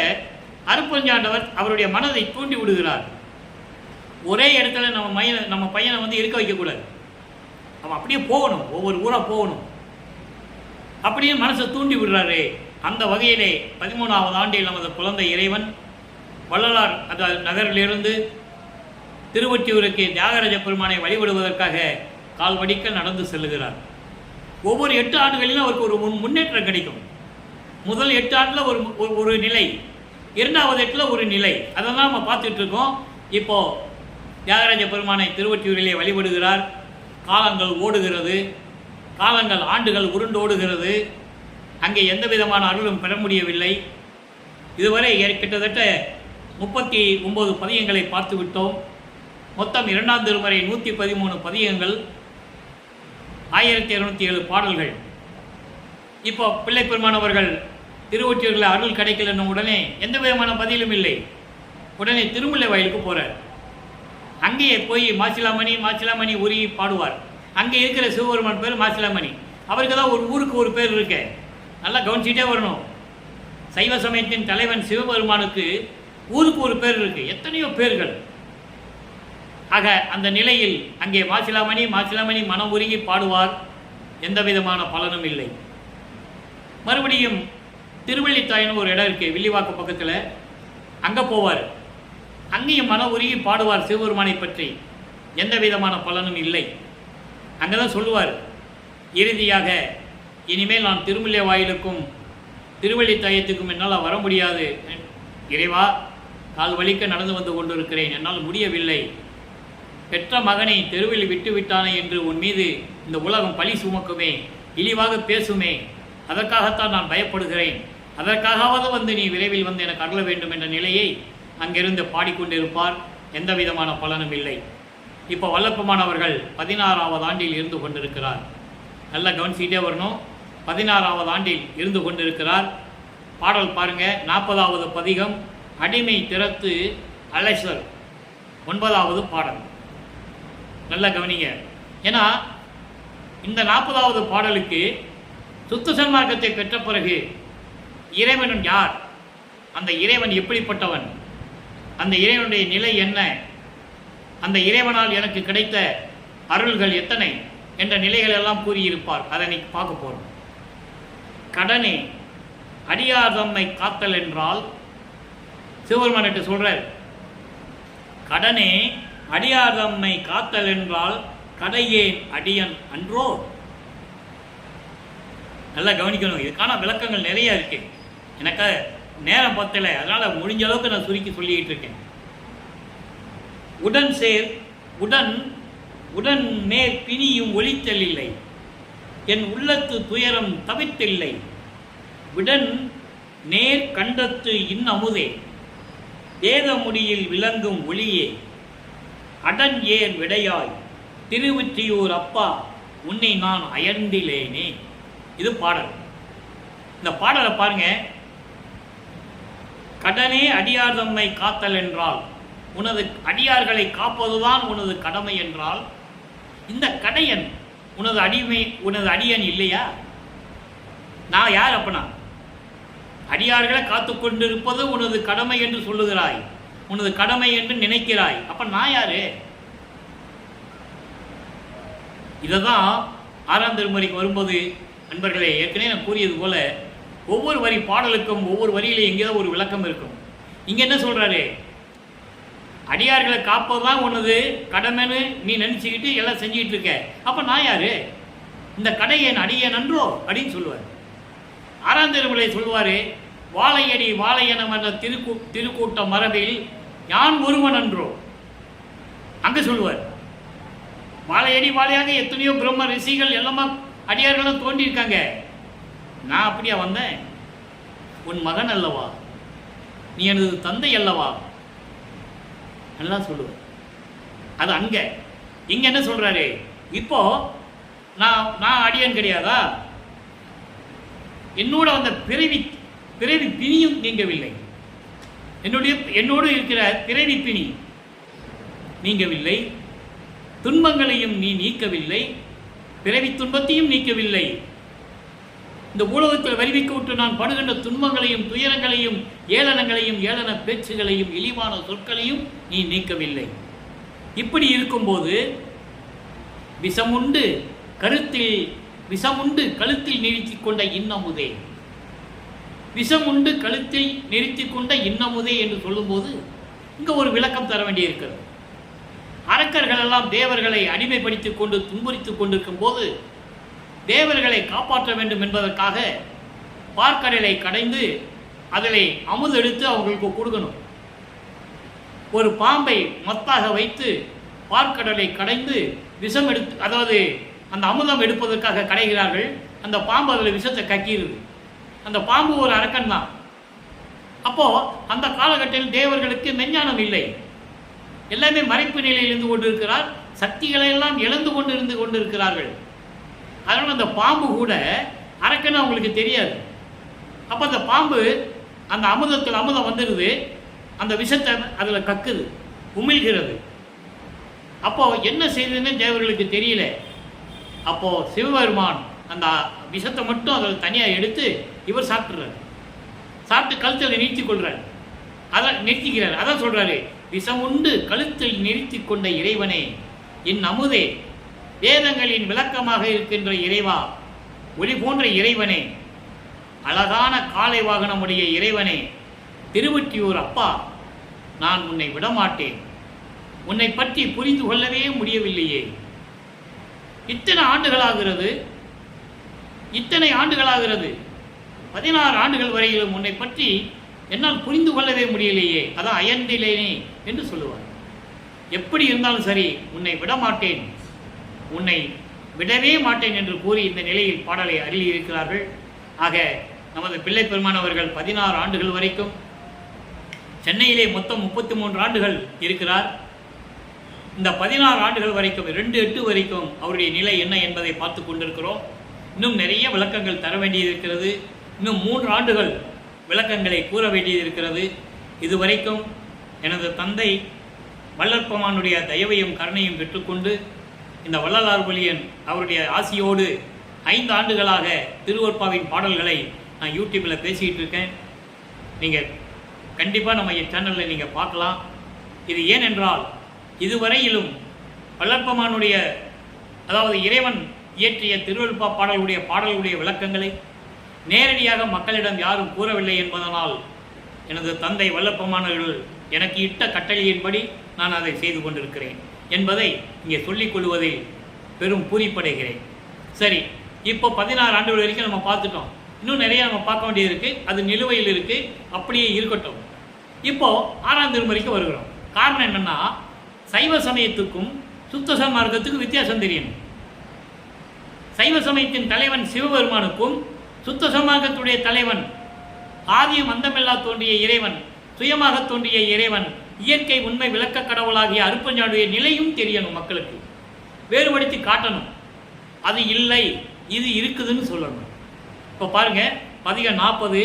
அருட்பெருஞ்சாண்டவர் அவருடைய மனதை தூண்டி விடுகிறார். ஒரே இடத்துல நம்ம பையனை இருக்க வைக்கக்கூடாது. அவன் அப்படியே போகணும், ஒவ்வொரு ஊராக போகணும். அப்படியே மனசை தூண்டி விடுறாரு. அந்த வகையிலே 13வது ஆண்டில் நமது குழந்தை இறைவன் வள்ளலார் நகரிலிருந்து திருவொற்றியூருக்கு தியாகராஜ பெருமானை வழிபடுவதற்காக கால்வடிக்க நடந்து செல்லுகிறார். ஒவ்வொரு 8 ஆண்டுகளிலும் அவருக்கு ஒரு முன்னேற்றம் கிடைக்கும். முதல் 8 ஆண்டில் ஒரு நிலை, 2வது 8ல் ஒரு நிலை. அதெல்லாம் நம்ம பார்த்துட்டு இருக்கோம். இப்போ தியாகராஜ பெருமானை திருவொற்றியூரிலே வழிபடுகிறார். காலங்கள் ஓடுகிறது, ஆண்டுகள் உருண்டோடுகிறது. அங்கே எந்த விதமான அருளும் பெற முடியவில்லை. இதுவரை கிட்டத்தட்ட 39 பதிகங்களை பார்த்து விட்டோம். மொத்தம் 2ஆம் திருமுறை 113 பதிகங்கள், 1207 பாடல்கள். இப்போ பிள்ளைப்பெருமானவர்கள் திருவொற்றியூரில் அருள் கிடைக்கலன்னு உடனே எந்த விதமான பதிலும் இல்லை. உடனே திருமுல்லை வயலுக்கு போகிறார். அங்கேயே போய் மாசிலாமணி உருகி பாடுவார். அங்கே இருக்கிற சிவபெருமான் பேர் மாசிலாமணி. அவருக்கு தான் ஒரு ஊருக்கு ஒரு பேர் இருக்கு. நல்லா கவனிச்சிட்டே வரணும். சைவ சமயத்தின் தலைவன் சிவபெருமானுக்கு ஊருக்கு ஒரு பேர் இருக்கு, எத்தனையோ பேர்கள். ஆக அந்த நிலையில் அங்கே மாசிலாமணி மனம் உருகி பாடுவார். எந்த விதமான பலனும் இல்லை. மறுபடியும் திருவள்ளித்தாயின்னு ஒரு இடம் இருக்குது, வில்லிவாக்கு பக்கத்தில். அங்கே போவார். அங்கேயும் மனம் உருகி பாடுவார் சிவபெருமானை பற்றி. எந்த விதமான பலனும் இல்லை. அங்கே தான் சொல்லுவார், இறுதியாக இனிமேல் நான் திருமுல்லை வாயிலுக்கும் திருவள்ளித்தாயத்துக்கும் என்னால் வர முடியாது. இறைவா, கால் வலிக்க நடந்து வந்து கொண்டிருக்கிறேன், என்னால் முடியவில்லை. பெற்ற மகனை தெருவில் விட்டு விட்டானே என்று உன் மீது இந்த உலகம் பழி சுமக்குமே, இழிவாக பேசுமே. அதற்காகத்தான் நான் பயப்படுகிறேன். அதற்காகவாவது நீ விரைவில் எனக்கு அருள வேண்டும் என்ற நிலையை அங்கிருந்து பாடிக்கொண்டிருப்பார். எந்த விதமான பலனும் இல்லை. இப்போ வல்லப்பெருமானவர்கள் 16வது ஆண்டில் இருந்து கொண்டிருக்கிறார். நல்லா கவனிச்சிட்டே வரணும். 16வது ஆண்டில் இருந்து கொண்டிருக்கிறார். பாடல் பாருங்க, 40வது பதிகம், அடிமை திறத்து அலைசல், 9வது பாடல். நல்லா கவனிங்க. ஏன்னா இந்த 40வது பாடலுக்கு சுத்த சன்மார்க்கத்தை பெற்ற பிறகு இறைவன் யார், அந்த இறைவன் எப்படிப்பட்டவன், அந்த இறைவனுடைய நிலை என்ன, அந்த இறைவனால் எனக்கு கிடைத்த அருள்கள் எத்தனை என்ற நிலைகள் எல்லாம் கூறியிருப்பார். அதை இன்னைக்கு பார்க்க போகிறோம். கடனே அடியார் தம்மை காத்தல் என்றால் சிவபெருமான்கிட்ட சொல்றார், கடனே அடியார் தம்மை காத்தல் என்றால் கடையேன் அடியன் அன்றோ. நல்லா கவனிக்கணும். இதுக்கான விளக்கங்கள் நிறைய இருக்கு. எனக்கு நேரம் பத்தலை, அதனால் முடிஞ்ச அளவுக்கு நான் சுருக்கி சொல்லிக்கிட்டு இருக்கேன். உடன் சேர் உடன் மேற் பிணியும் ஒளித்தல் இல்லை, என் உள்ளத்து துயரம் தவிர்த்தில்லை. விடன் நேர் கண்டத்து இன்னமுதே, வேத முடியில் விளங்கும் ஒளியே, அடன் ஏர் விடையாய் திருவொற்றியூர் அப்பா உன்னை நான் அயர்ந்திலேனே. இது பாடல். இந்த பாடலை பாருங்க. கடனே அடியார் தம்மை காத்தல் என்றால், உனது அடியார்களை காப்பதுதான் உனது கடமை என்றால், இந்த கடையன் உனது அடிமை, உனது அடியன் இல்லையா? நான் யார் அப்பனா? அடியார்களை காத்து கொண்டிருப்பது உனது கடமை என்று சொல்லுகிறாய், உனது கடமை என்று நினைக்கிறாய். அப்ப நான் யாரு? இதைதான் 6ஆம் திருமுறைக்கு வரும்போது நண்பர்களே, ஏற்கனவே நான் கூறியது போல ஒவ்வொரு வரி பாடலுக்கும் ஒவ்வொரு வரியிலே எங்கேயாவது ஒரு விளக்கம் இருக்கும். இங்க என்ன சொல்றாரு? அடியார்களை காப்பதுதான் உனது கடமைன்னு நீ நினைச்சுக்கிட்டு எல்லாம் செஞ்சுக்கிட்டு இருக்க. அப்ப நான் யாரு? இந்த கடையன் அடியன் அன்றோ அப்படின்னு சொல்லுவார். 6ஆம் திருமுறை சொல்லுவாரு, வாழையடி வாழையனம் என்ற திருக்கூட்ட மரபில் யான் ஒருவன் அன்றோ. அங்க சொல்லுவார், வாழையடி வாழையாக எத்தனையோ பிரம்ம ரிஷிகள் எல்லாமே அடியார்களும் தோன்றியிருக்காங்க. நான் அப்படியா வந்தேன்? உன் மகன் அல்லவா, நீ எனது தந்தை அல்லவா, நல்லா சொல்லுவேன். அது அங்க. இங்க என்ன சொல்றாரு? இப்போ நான் அடியன் கிடையாதா? என்னோட வந்த பிறவி பிணியும் நீங்கவில்லை. என்னோடு இருக்கிற பிறவி பிணி நீங்கவில்லை. துன்பங்களையும் நீ நீக்கவில்லை, பிறவி துன்பத்தையும் நீக்கவில்லை. இந்த உலகத்தில் வருவிக்க விட்டு நான் படுகின்ற துன்பங்களையும் துயரங்களையும் ஏளனங்களையும் ஏளன பேச்சுகளையும் இழிவான சொற்களையும் நீ நீக்கவில்லை. இப்படி இருக்கும்போது விஷமுண்டு கழுத்தில் நிறுத்திக் கொண்ட இன்னமுதே, விஷமுண்டு கழுத்தில் நிறுத்திக் கொண்ட இன்னமுதே என்று சொல்லும்போது இங்க ஒரு விளக்கம் தர வேண்டியிருக்கிறது. அரக்கர்கள் எல்லாம் தேவர்களை அடிமைப்படுத்திக் கொண்டு துன்புறுத்திக் கொண்டிருக்கும் போது தேவர்களை காப்பாற்ற வேண்டும் என்பதற்காக பார்க்கடலை கடைந்து அதில் அமுது எடுத்து அவங்களுக்கு கொடுக்கணும். ஒரு பாம்பை மத்தாக வைத்து பார்க்கடலை கடைந்து விஷம் எடுத்து, அதாவது அந்த அமுதம் எடுப்பதற்காக கடைகிறார்கள். அந்த பாம்பு அதில் விஷத்தை கக்கிடுது. அந்த பாம்பு ஒரு அரக்கன் தான். அப்போ அந்த காலகட்டத்தில் தேவர்களுக்கு மெஞ்ஞானம் இல்லை, எல்லாமே மறைப்பு நிலையில் இருந்து கொண்டிருக்கிறார், சக்திகளை எல்லாம் இழந்து கொண்டிருக்கிறார்கள். அதனால் அந்த பாம்பு கூட அரக்கன்னு அவங்களுக்கு தெரியாது. அப்போ அந்த பாம்பு அந்த அமுதம் வந்துடுது, அந்த விஷத்தை அதில் கக்குது, உமிழ்கிறது. அப்போ என்ன செய்யுதுன்னு தேவர்களுக்கு தெரியல. அப்போ சிவபெருமான் அந்த விஷத்தை மட்டும் அதில் தனியாக எடுத்து இவர் சாப்பிட்றாரு. சாப்பிட்டு கழுத்தில் நிறுத்தி கொள்றாரு, அதை நிறுத்திக்கிறார். அதான் சொல்றாரு, விஷம் உண்டு கழுத்தில் நிறுத்தி கொண்ட இறைவனே, என் அமுதே, வேதங்களின் விளக்கமாக இருக்கின்ற இறைவா, ஒளி போன்ற இறைவனே, அழகான காலை வாகனமுடைய இறைவனே, திருவொற்றியூர் அப்பா, நான் உன்னை விடமாட்டேன். உன்னை பற்றி புரிந்து கொள்ளவே முடியவில்லையே. இத்தனை ஆண்டுகளாகிறது 16 ஆண்டுகள் வரையிலும் உன்னை பற்றி என்னால் புரிந்து கொள்ளவே முடியலையே. அதான் அயர்ந்திலேனே என்று சொல்லுவார். எப்படி இருந்தாலும் சரி, உன்னை விடமாட்டேன், உன்னை விடவே மாட்டேன் என்று கூறி இந்த நிலையில் பாடலை அருளியிருக்கிறார்கள். ஆக நமது பிள்ளை பெருமான் அவர்கள் 16 ஆண்டுகள் வரைக்கும் சென்னையிலே மொத்தம் 33 ஆண்டுகள் இருக்கிறார். இந்த 16 ஆண்டுகள் வரைக்கும் 2/8 வரைக்கும் அவருடைய நிலை என்ன என்பதை பார்த்து கொண்டிருக்கிறோம். இன்னும் நிறைய விளக்கங்கள் தர வேண்டியிருக்கிறது. இன்னும் 3 ஆண்டுகள் விளக்கங்களை கூற வேண்டியிருக்கிறது. இதுவரைக்கும் எனது தந்தை வள்ளற்பெருமானுடைய தயவையும் கருணையும் பெற்றுக்கொண்டு இந்த வள்ளலார் வலியன் அவருடைய ஆசியோடு 5 ஆண்டுகளாக திருவொற்பாவின் பாடல்களை நான் யூடியூப்பில் பேசிக்கிட்டு இருக்கேன். நீங்கள் கண்டிப்பாக நம்ம சேனலில் நீங்கள் பார்க்கலாம். இது ஏனென்றால் இதுவரையிலும் வள்ளற்பெருமானுடைய, அதாவது இறைவன் இயற்றிய திருவொற்பா பாடல்களுடைய விளக்கங்களை நேரடியாக மக்களிடம் யாரும் கூறவில்லை என்பதனால் எனது தந்தை வள்ளற்பெருமானவர்கள் எனக்கு இட்ட கட்டளையின்படி நான் அதை செய்து கொண்டிருக்கிறேன் என்பதை இங்கே சொல்லிக் கொள்வதில் பெரும் பூரிப்படைகிறேன். சரி, இப்போ 16 ஆண்டுகள் வரைக்கும் நம்ம பார்த்துட்டோம். இன்னும் நிறைய நம்ம பார்க்க வேண்டியது இருக்குது. அது நிலுவையில் இருக்குது, அப்படியே இருக்கட்டும். இப்போது 6ஆம் திருமுறைக்கு வருகிறோம். காரணம் என்னென்னா, சைவ சமயத்துக்கும் சுத்த சன்மார்க்கத்துக்கும் வித்தியாசம் தெரியணும். சைவ சமயத்தின் தலைவன் சிவபெருமானுக்கும் சுத்த சன்மார்க்கத்துடைய தலைவன் ஆதியும் அந்தமில்லா தோன்றிய இறைவன், சுயமாக தோன்றிய இறைவன், இயற்கை உண்மை விளக்க கடவுளாகிய அருப்பஞ்சானுடைய நிலையும் தெரியணும். மக்களுக்கு வேறுபடுத்தி காட்டணும். அது இல்லை, இது இருக்குதுன்னு சொல்லணும். இப்போ பாருங்க, பதிகம் 40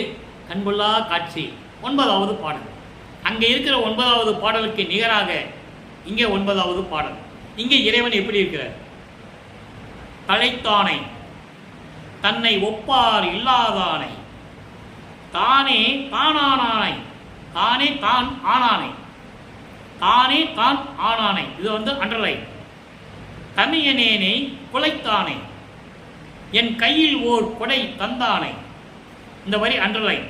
கண்கொள்ளா காட்சி 9வது பாடல். அங்கே இருக்கிற 9வது பாடலுக்கு நிகராக இங்கே 9வது பாடல். இங்கே இறைவன் எப்படி இருக்கிறார்? தழைத்தானை, தன்னை ஒப்பார் இல்லாதானை, தானே தானானானை, தானே தான் ஆனானை, தானே தான் ஆனானை. இது அண்டர்லைன். தமியனேனை குலைத்தானை, என் கையில் ஓர் கொடை தந்தானை. இந்த வரி அண்டர்லைன்.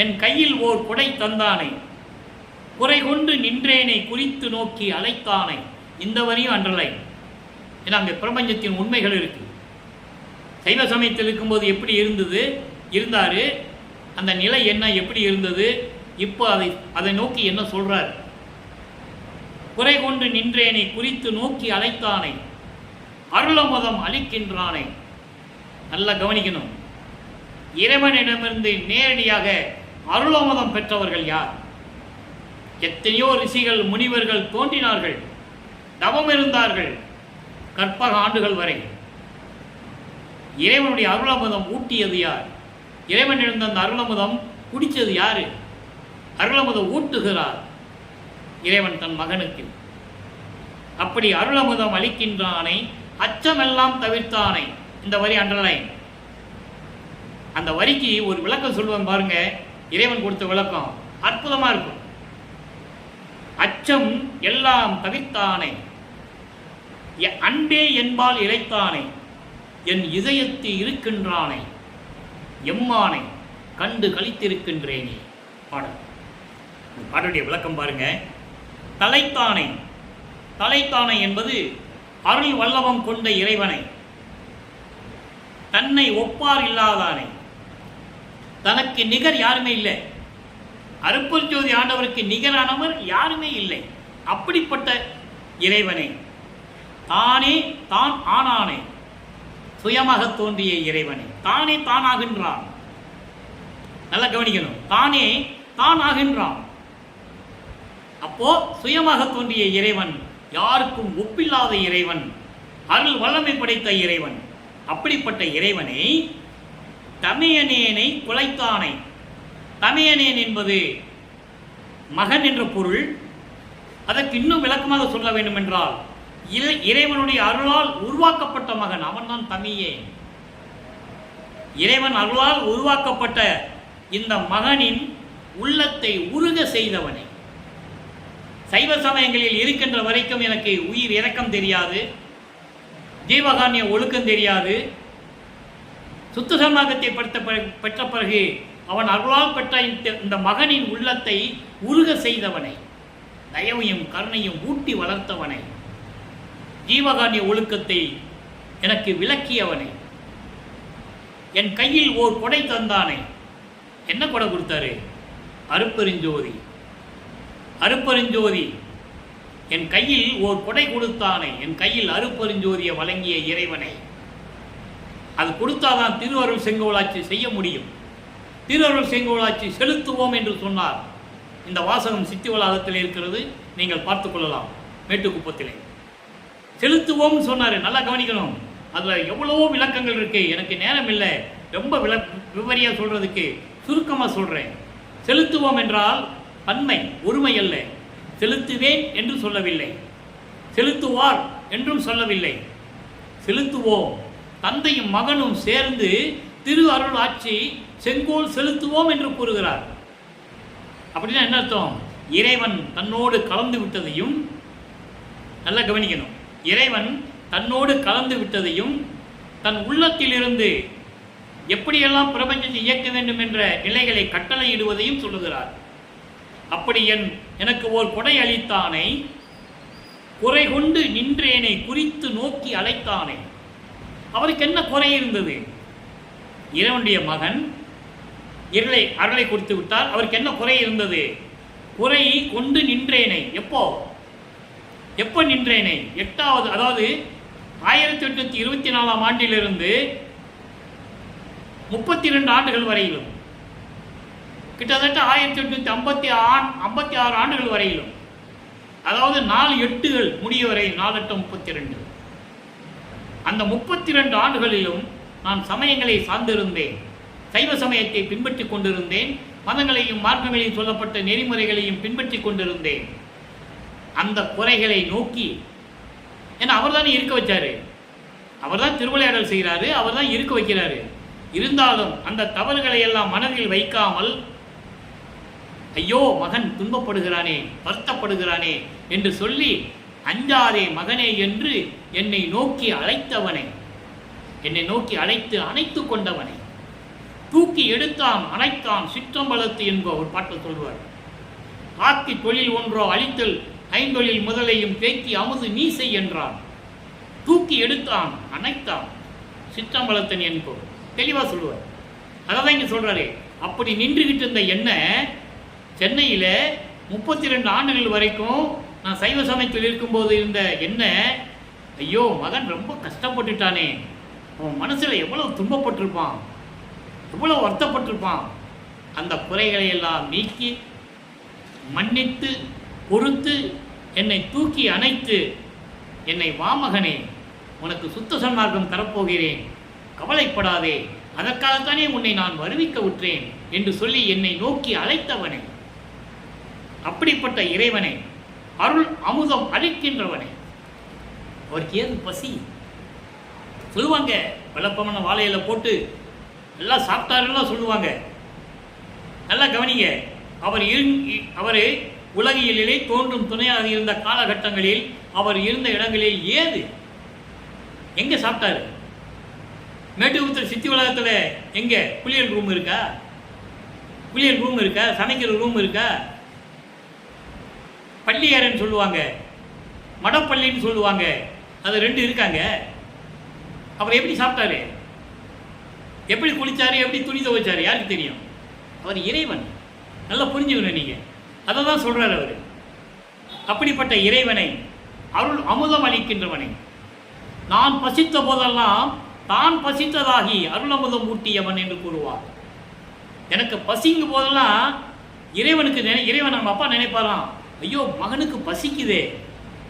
என் கையில் ஓர் கொடை தந்தானை, குறை கொண்டு நின்றேனை குறித்து நோக்கி அழைத்தானை. இந்த வரியும் அண்டர்லைன். ஏன்னா அங்கே பிரபஞ்சத்தின் உண்மைகள் இருக்கு. சைவ சமயத்தில் இருக்கும்போது எப்படி இருந்தார், அந்த நிலை என்ன, எப்படி இருந்தது, இப்போ அதை நோக்கி என்ன சொல்றார்? குறை கொண்டு நின்றேனை குறித்து நோக்கி அழைத்தானை, அருளமுதம் அளிக்கின்றானை. நல்லா கவனிக்கணும். இறைவனிடமிருந்து நேரடியாக அருளமுதம் பெற்றவர்கள் யார்? எத்தனையோ ரிஷிகள் முனிவர்கள் தோன்றினார்கள், தவம் இருந்தார்கள் கற்பக ஆண்டுகள் வரை. இறைவனுடைய அருளமுதம் ஊட்டியது யார்? இறைவன் இருந்த அந்த அருளமுதம் குடித்தது யாரு? அருளமுதம் ஊட்டுகிறார் இறைவன் தன் மகனுக்கு. அப்படி அருளமுதம் அளிக்கின்றானை, அச்சமெல்லாம் தவிர்த்தானை. இந்த வரி அண்டர்லைன். அந்த வரிக்கு ஒரு விளக்கம் சொல்லுவேன் பாருங்க. இறைவன் கொடுத்த விளக்கம் அற்புதமா இருக்கும். அச்சம் எல்லாம் தவிர்த்தானை, அன்பே என்பால் இறைத்தானை, என் இதயத்தில் இருக்கின்றானை, எம்மானை கண்டு கழித்திருக்கின்றேனே. பாடல். பாடலுடைய விளக்கம் பாருங்க. தலைத்தானை, தலைத்தானை என்பது அருள் வல்லவம் கொண்ட இறைவனை, தன்னை ஒப்பார் இல்லாதானை, தனக்கு நிகர் யாருமே இல்லை. அருட்பெருஞ்சோதி ஆண்டவருக்கு நிகரானவர் யாருமே இல்லை. அப்படிப்பட்ட இறைவனை, தானே தான் ஆனானை, சுயமாக தோன்றிய இறைவனை, தானே தான் ஆகின்றான். நல்லா கவனிக்கணும். தானே தான் ஆகின்றான். அப்போ சுயமாக தோன்றிய இறைவன், யாருக்கும் ஒப்பில்லாத இறைவன், அருள் வல்லமை படைத்த இறைவன். அப்படிப்பட்ட இறைவனை தமையனேனை குலைத்தானை. தமையனேன் என்பது மகன் என்ற பொருள். அதற்கு இன்னும் விளக்கமாக சொல்ல வேண்டும் என்றால், இறைவனுடைய அருளால் உருவாக்கப்பட்ட மகன், அவன் தான் தமையேன். இறைவன் அருளால் உருவாக்கப்பட்ட இந்த மகனின் உள்ளத்தை உருக செய்தவனை. சைவ சமயங்களில் இருக்கின்ற வரைக்கும் எனக்கு உயிர் இரக்கம் தெரியாது, ஜீவகாரண்ய ஒழுக்கம் தெரியாது. சுத்த சன்மார்க்கத்தை பெற்ற பிறகு அவன் அருளால் பெற்ற இந்த மகனின் உள்ளத்தை உருக செய்தவனை, தயவையும் கருணையும் ஊட்டி வளர்த்தவனை, ஜீவகாரண்ய ஒழுக்கத்தை எனக்கு விளக்கியவனை, என் கையில் ஓர் கொடை தந்தானை. என்ன கொடை கொடுத்தாரு? அருட்பெருஞ்சோதி. அருட்பெருஞ்சோதி. என் கையில் ஓர் கொடை கொடுத்தானே, என் கையில் அருட்பெருஞ்சோதியை வழங்கிய இறைவனை. அது கொடுத்தாதான் திருவருள் செங்கோலாட்சி செய்ய முடியும். திருவருள் செங்கோலாட்சி செலுத்துவோம் என்று சொன்னார். இந்த வாசகம் சித்தி வளாகத்தில் இருக்கிறது, நீங்கள் பார்த்துக் கொள்ளலாம். மேட்டுக்குப்பத்திலே செலுத்துவோம் சொன்னார். நல்லா கவனிக்கணும். அதில் எவ்வளவோ விளக்கங்கள் இருக்கு. எனக்கு நேரம் இல்லை ரொம்ப விவரியா சொல்றதுக்கு, சுருக்கமாக சொல்றேன். செலுத்துவோம் என்றால் பன்மை, ஒருமை அல்ல. செலுத்துவேன் என்று சொல்லவில்லை, செலுத்துவார் என்றும் சொல்லவில்லை. செலுத்துவோம், தந்தையும் மகனும் சேர்ந்து திரு அருள் ஆட்சி செங்கோல் செலுத்துவோம் என்று கூறுகிறார். அப்படின்னா என்ன அர்த்தம்? இறைவன் தன்னோடு கலந்து விட்டதையும், நல்லா கவனிக்கணும், இறைவன் தன்னோடு கலந்து விட்டதையும், தன் உள்ளத்திலிருந்து எப்படியெல்லாம் பிரபஞ்சத்தை இயக்க வேண்டும் என்ற நிலைகளை கட்டளையிடுவதையும் சொல்லுகிறார். அப்படி எனக்கு ஓர் கொடை அளித்தானை, குறை கொண்டு நின்றேனை குறித்து நோக்கி அழைத்தானே. அவருக்கு என்ன குறை இருந்தது? இறைவனுடைய மகன் அருளை கொடுத்து விட்டார். அவருக்கு என்ன குறை இருந்தது? குறை கொண்டு நின்றேனை. எப்போ நின்றேனை? 8வது, அதாவது 1824ஆம் ஆண்டிலிருந்து 32 ஆண்டுகள் வரையிலும், கிட்டத்தட்ட 1856 ஆண்டுகள் வரையிலும், அதாவது 4 8கள் முடிய வரை, 4 8 32. அந்த 32 ஆண்டுகளிலும் நான் சமயங்களை சார்ந்திருந்தேன். சைவ சமயத்தை பின்பற்றி கொண்டிருந்தேன். மதங்களையும் மார்க்கங்களையும் சொல்லப்பட்ட நெறிமுறைகளையும் பின்பற்றி கொண்டிருந்தேன். அந்த குறைகளை நோக்கி, ஏன்னா அவர் தானே இருக்க வச்சாரு, அவர் தான் திருவிளையாடல் செய்கிறாரு, அவர் தான் இருக்க வைக்கிறாரு. இருந்தாலும் அந்த தவறுகளை எல்லாம் மனதில் வைக்காமல், ஐயோ மகன் துன்பப்படுகிறானே, வருத்தப்படுகிறானே என்று சொல்லி, அஞ்சாதே மகனே என்று என்னை நோக்கி அழைத்தவனை, என்னை நோக்கி அழைத்து அணைத்து கொண்டவனை, தூக்கி எடுத்தான் அணைத்தான் சிற்றம்பலத்து என்ப ஒரு பாட்டு சொல்வார். ஆக்கி தொழில் ஒன்றோ அழித்தல் ஐந்தொழில் முதலையும் பேக்கி அமுது நீசை என்றான். தூக்கி எடுத்தான் அணைத்தான் சிற்றம்பலத்தன் என்போ தெளிவாக சொல்லுவார். அதான் இங்கே சொல்றாரு. அப்படி நின்றுகிட்டு இருந்த என்ன சென்னையில் 32 ஆண்டுகள் வரைக்கும் நான் சைவ சமயத்தில் இருக்கும்போது இருந்த என்ன, ஐயோ மகன் ரொம்ப கஷ்டப்பட்டுட்டானே, அவன் மனசில் எவ்வளவு துன்பப்பட்டிருப்பான், எவ்வளோ வருத்தப்பட்டிருப்பான். அந்த குறைகளை எல்லாம் நீக்கி மன்னித்து பொறுத்து என்னை தூக்கி அணைத்து, என்னை வாமகனே உனக்கு சுத்த சன்மார்க்கம் தரப்போகிறேன், கவலைப்படாதே, அதற்காகத்தானே உன்னை நான் வருவிக்க விட்டேன் என்று சொல்லி என்னை நோக்கி அழைத்தவனை, அப்படிப்பட்ட இறைவனை, அருள் அமுதம் அளிக்கின்றவனை. அவருக்கு ஏது பசி சொல்லுவாங்க. வெள்ளப்பமன வாழையில போட்டு எல்லாம் சாப்பிட்டாருலாம் சொல்லுவாங்க. நல்லா கவனிங்க. அவர் உலகியலிலே தோன்றும் துணையாக இருந்த காலகட்டங்களில் அவர் இருந்த இடங்களில் ஏது எங்க சாப்பிட்டாரு? மேட்டுக்குத்தர் சித்தி உலகத்தில் எங்க குளியல் ரூம் இருக்கா? குளியல் ரூம் இருக்கா? சமைக்கிற ரூம் இருக்கா? பள்ளியறைன்னு சொல்லுவாங்க, மடப்பள்ளின்னு சொல்லுவாங்க, அது 2 இருக்காங்க. அவர் எப்படி சாப்பிட்டாரு, எப்படி குளிச்சாரு, எப்படி துணி துவைச்சாரு, யாருக்கு தெரியும்? அவர் இறைவன். நல்லா புரிஞ்சுக்கணும் நீங்க. அதை தான் சொல்றாரு அவர். அப்படிப்பட்ட இறைவனை, அருள் அமுதம் அளிக்கின்றவனை, நான் பசித்த போதெல்லாம் தான் பசித்ததாகி அருள் அமுதம் ஊட்டியவன் என்று கூறுவார். எனக்கு பசிங்கும் போதெல்லாம் இறைவன் நம்ம அப்பா நினைப்பாராம், ஐயோ மகனுக்கு பசிக்குதே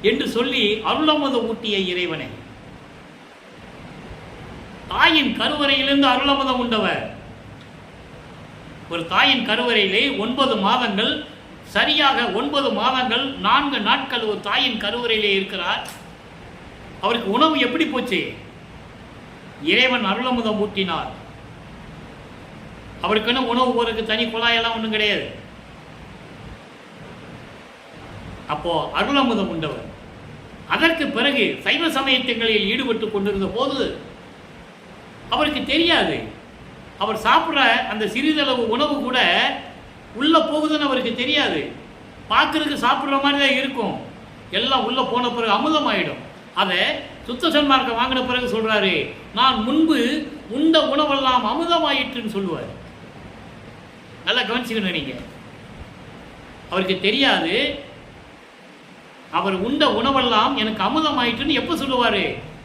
என்று சொல்லி அருள் அமுதம் ஊட்டிய இறைவனை. தாயின் கருவறையிலிருந்து அருள் அமுதம் உண்டவர். ஒரு தாயின் கருவறையிலே 9 மாதங்கள், சரியாக 9 மாதங்கள் 4 நாட்கள் ஒரு தாயின் கருவறையிலே இருக்கிறார். அவருக்கு உணவு எப்படி போச்சு? இறைவன் அருளமுதம் ஊட்டினார். அவருக்குன்னு உணவு போறதுக்கு தனி குழாயெல்லாம் ஒன்றும் கிடையாது. அப்போ அருளமுதம் உண்டவர். அதற்கு பிறகு சைவ சமயங்களில் ஈடுபட்டு கொண்டிருந்த போது அவருக்கு தெரியாது, அவர் சாப்பிட்ற அந்த சிறிதளவு உணவு கூட உள்ள போகுதுன்னு அவருக்கு தெரியாது. பார்க்கறதுக்கு சாப்பிட்ற மாதிரி தான் இருக்கும், எல்லாம் உள்ள போன பிறகு அமுதம் ஆயிடும். அதை சுத்த சன்மார்க்கம் வாங்கின பிறகு சொல்றாரு, நான் முன்பு உண்ட உணவெல்லாம் அமுதமாயிற்றுன்னு சொல்லுவார். நல்லா கவனிச்சுக்கணும் நீங்க. அவருக்கு தெரியாது, அவர் உண்ட உணவெல்லாம் எனக்கு அமுதமாயிற்றுன்னு எப்போ சொல்லுவார்?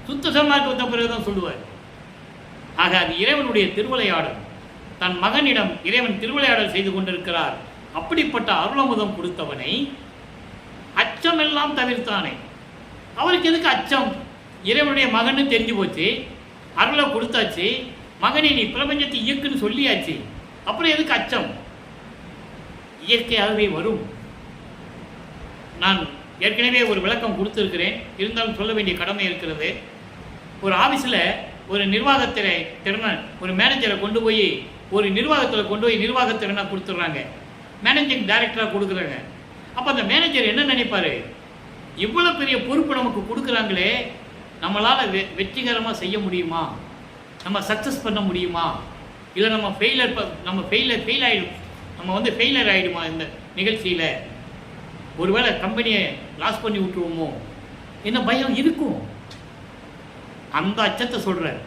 சுத்த சன்மார்க்கம் வந்த பிறகுதான் சொல்லுவார். ஆக அது இறைவனுடைய திருவிளையாடல். தன் மகனிடம் இறைவன் திருவிளையாடல் செய்து கொண்டிருக்கிறார். அப்படிப்பட்ட அருளமுதம் கொடுத்தவனை அச்சமெல்லாம் தவிர்த்தானே. அவருக்கு எதுக்கு அச்சம்? இறைவனுடைய மகன்னு தெரிஞ்சு போச்சு, அருளை கொடுத்தாச்சு, மகனை நீ பிரபஞ்சத்தை இயக்குன்னு சொல்லியாச்சு, அப்புறம் எதுக்கு அச்சம்? இயற்கையாகவே வரும். நான் ஏற்கனவே ஒரு விளக்கம் கொடுத்துருக்கிறேன், இருந்தாலும் சொல்ல வேண்டிய கடமை இருக்கிறது. ஒரு ஆஃபீஸில் ஒரு நிர்வாகத்திறனை, ஒரு மேனேஜரை கொண்டு போய் ஒரு நிர்வாகத்தில் கொண்டு போய் நிர்வாகத்திறனாக கொடுத்துட்றாங்க, மேனேஜிங் டைரக்டராக கொடுக்குறாங்க. அப்போ அந்த மேனேஜர் என்ன நினைப்பார்? இவ்வளோ பெரிய பொறுப்பு நமக்கு கொடுக்குறாங்களே, நம்மளால் வெற்றிகரமாக செய்ய முடியுமா? நம்ம சக்ஸஸ் பண்ண முடியுமா? இல்லை நம்ம ஃபெயில் ஆகிடும், நம்ம ஃபெயிலியர் ஆகிடுமா இந்த நிகழ்ச்சியில்? ஒருவேளை கம்பெனியை லாஸ் பண்ணி விட்டுருவோமோ என்ன பயம் இருக்கும். அந்த அச்சத்தை சொல்கிறார்.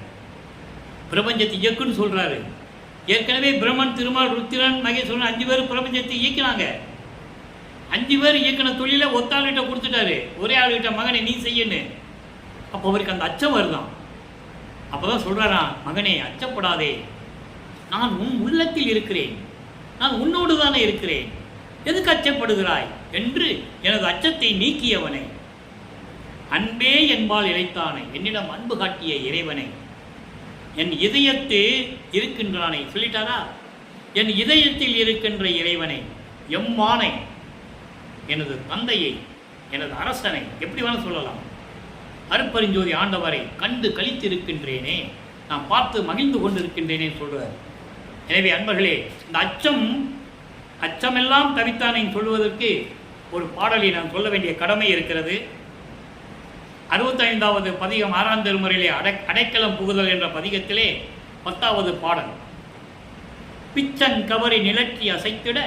பிரபஞ்சத்தை இயக்குன்னு சொல்கிறாரு. ஏற்கனவே பிரம்மன், திருமால், ருத்திரன், மகேஸ்வரன் 5 பேர் பிரபஞ்சத்தை இயக்கினாங்க. 5 பேர் இயக்கின தொழிலை ஒத்தாள்கிட்ட கொடுத்துட்டாரு, ஒரே ஆளுகிட்ட மகனை நீ செய்யன்னு. அப்போ அவருக்கு அந்த அச்சம் வருதான். அப்போ தான் சொல்கிறாராம், மகனே அச்சப்படாதே, நான் உன் உள்ளத்தில் இருக்கிறேன், நான் உன்னோடு தானே இருக்கிறேன், எதுக்கு அச்சப்படுகிறாய் என்று எனது அச்சத்தை நீக்கியவனை, அன்பே என்பால் இழைத்தானே, என்னிடம் அன்பு காட்டிய இறைவனை, என் இதயத்தில் இருக்கின்றானே சொல்லிட்டாரா? என் இதயத்தில் இருக்கின்ற இறைவனை, எம்மானை, எனது தந்தையை, எனது அரசனை, எப்படி வேணும் சொல்லலாம், அருட்பெருஞ்சோதி ஆண்டவரை கண்டு கழித்திருக்கின்றேனே, நான் பார்த்து மகிழ்ந்து கொண்டிருக்கின்றேனே சொல்றார். எனவே அன்பர்களே, இந்த அச்சமெல்லாம் தவித்தானை சொல்வதற்கு ஒரு பாடலை நான் சொல்ல வேண்டிய கடமை இருக்கிறது. 65வது பதிகம் 6ஆம் திருமுறையிலே அடைக்கலம் புகுதல் என்ற பதிகத்திலே 10வது பாடல். பிச்சன் கவரி நிலற்றி அசைத்திட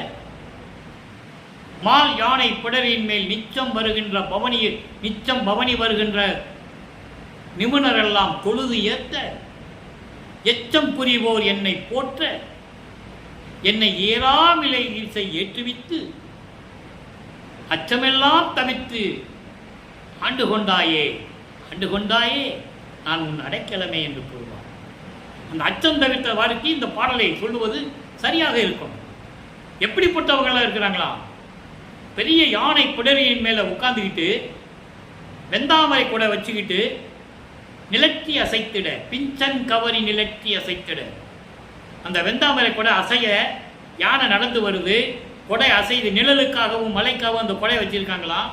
மால் யானை பிடரின் மேல் நிச்சம் பவனி வருகின்ற நிபுணரெல்லாம் தொழுது ஏத்த எச்சம் புரிவோர் என்னை போற்ற என்னை ஏறாமிலை ஈசை ஏற்றுவித்து அச்சமெல்லாம் தவித்து ஆண்டு கொண்டாயே நான் உன் அடைக்கலமே என்று கூறுவார். அந்த அச்சம் தவிர்த்த வாழ்க்கை இந்த பாடலை சொல்லுவது சரியாக இருக்கும். எப்படிப்பட்டவர்களாக இருக்கிறாங்களா? பெரிய யானை பிடரியின் மேலே உட்கார்ந்துக்கிட்டு வெந்தாமரை கூட வச்சுக்கிட்டு நிலற்றி அசைத்திட, பிஞ்சன் கவரி நிலற்றி அசைத்திட, அந்த வெந்தாமரை கூட அசைய யானை நடந்து வருது, கொடை அசைது, நிழலுக்காகவும் மலைக்காகவும் அந்த கொடை வச்சிருக்காங்களாம்.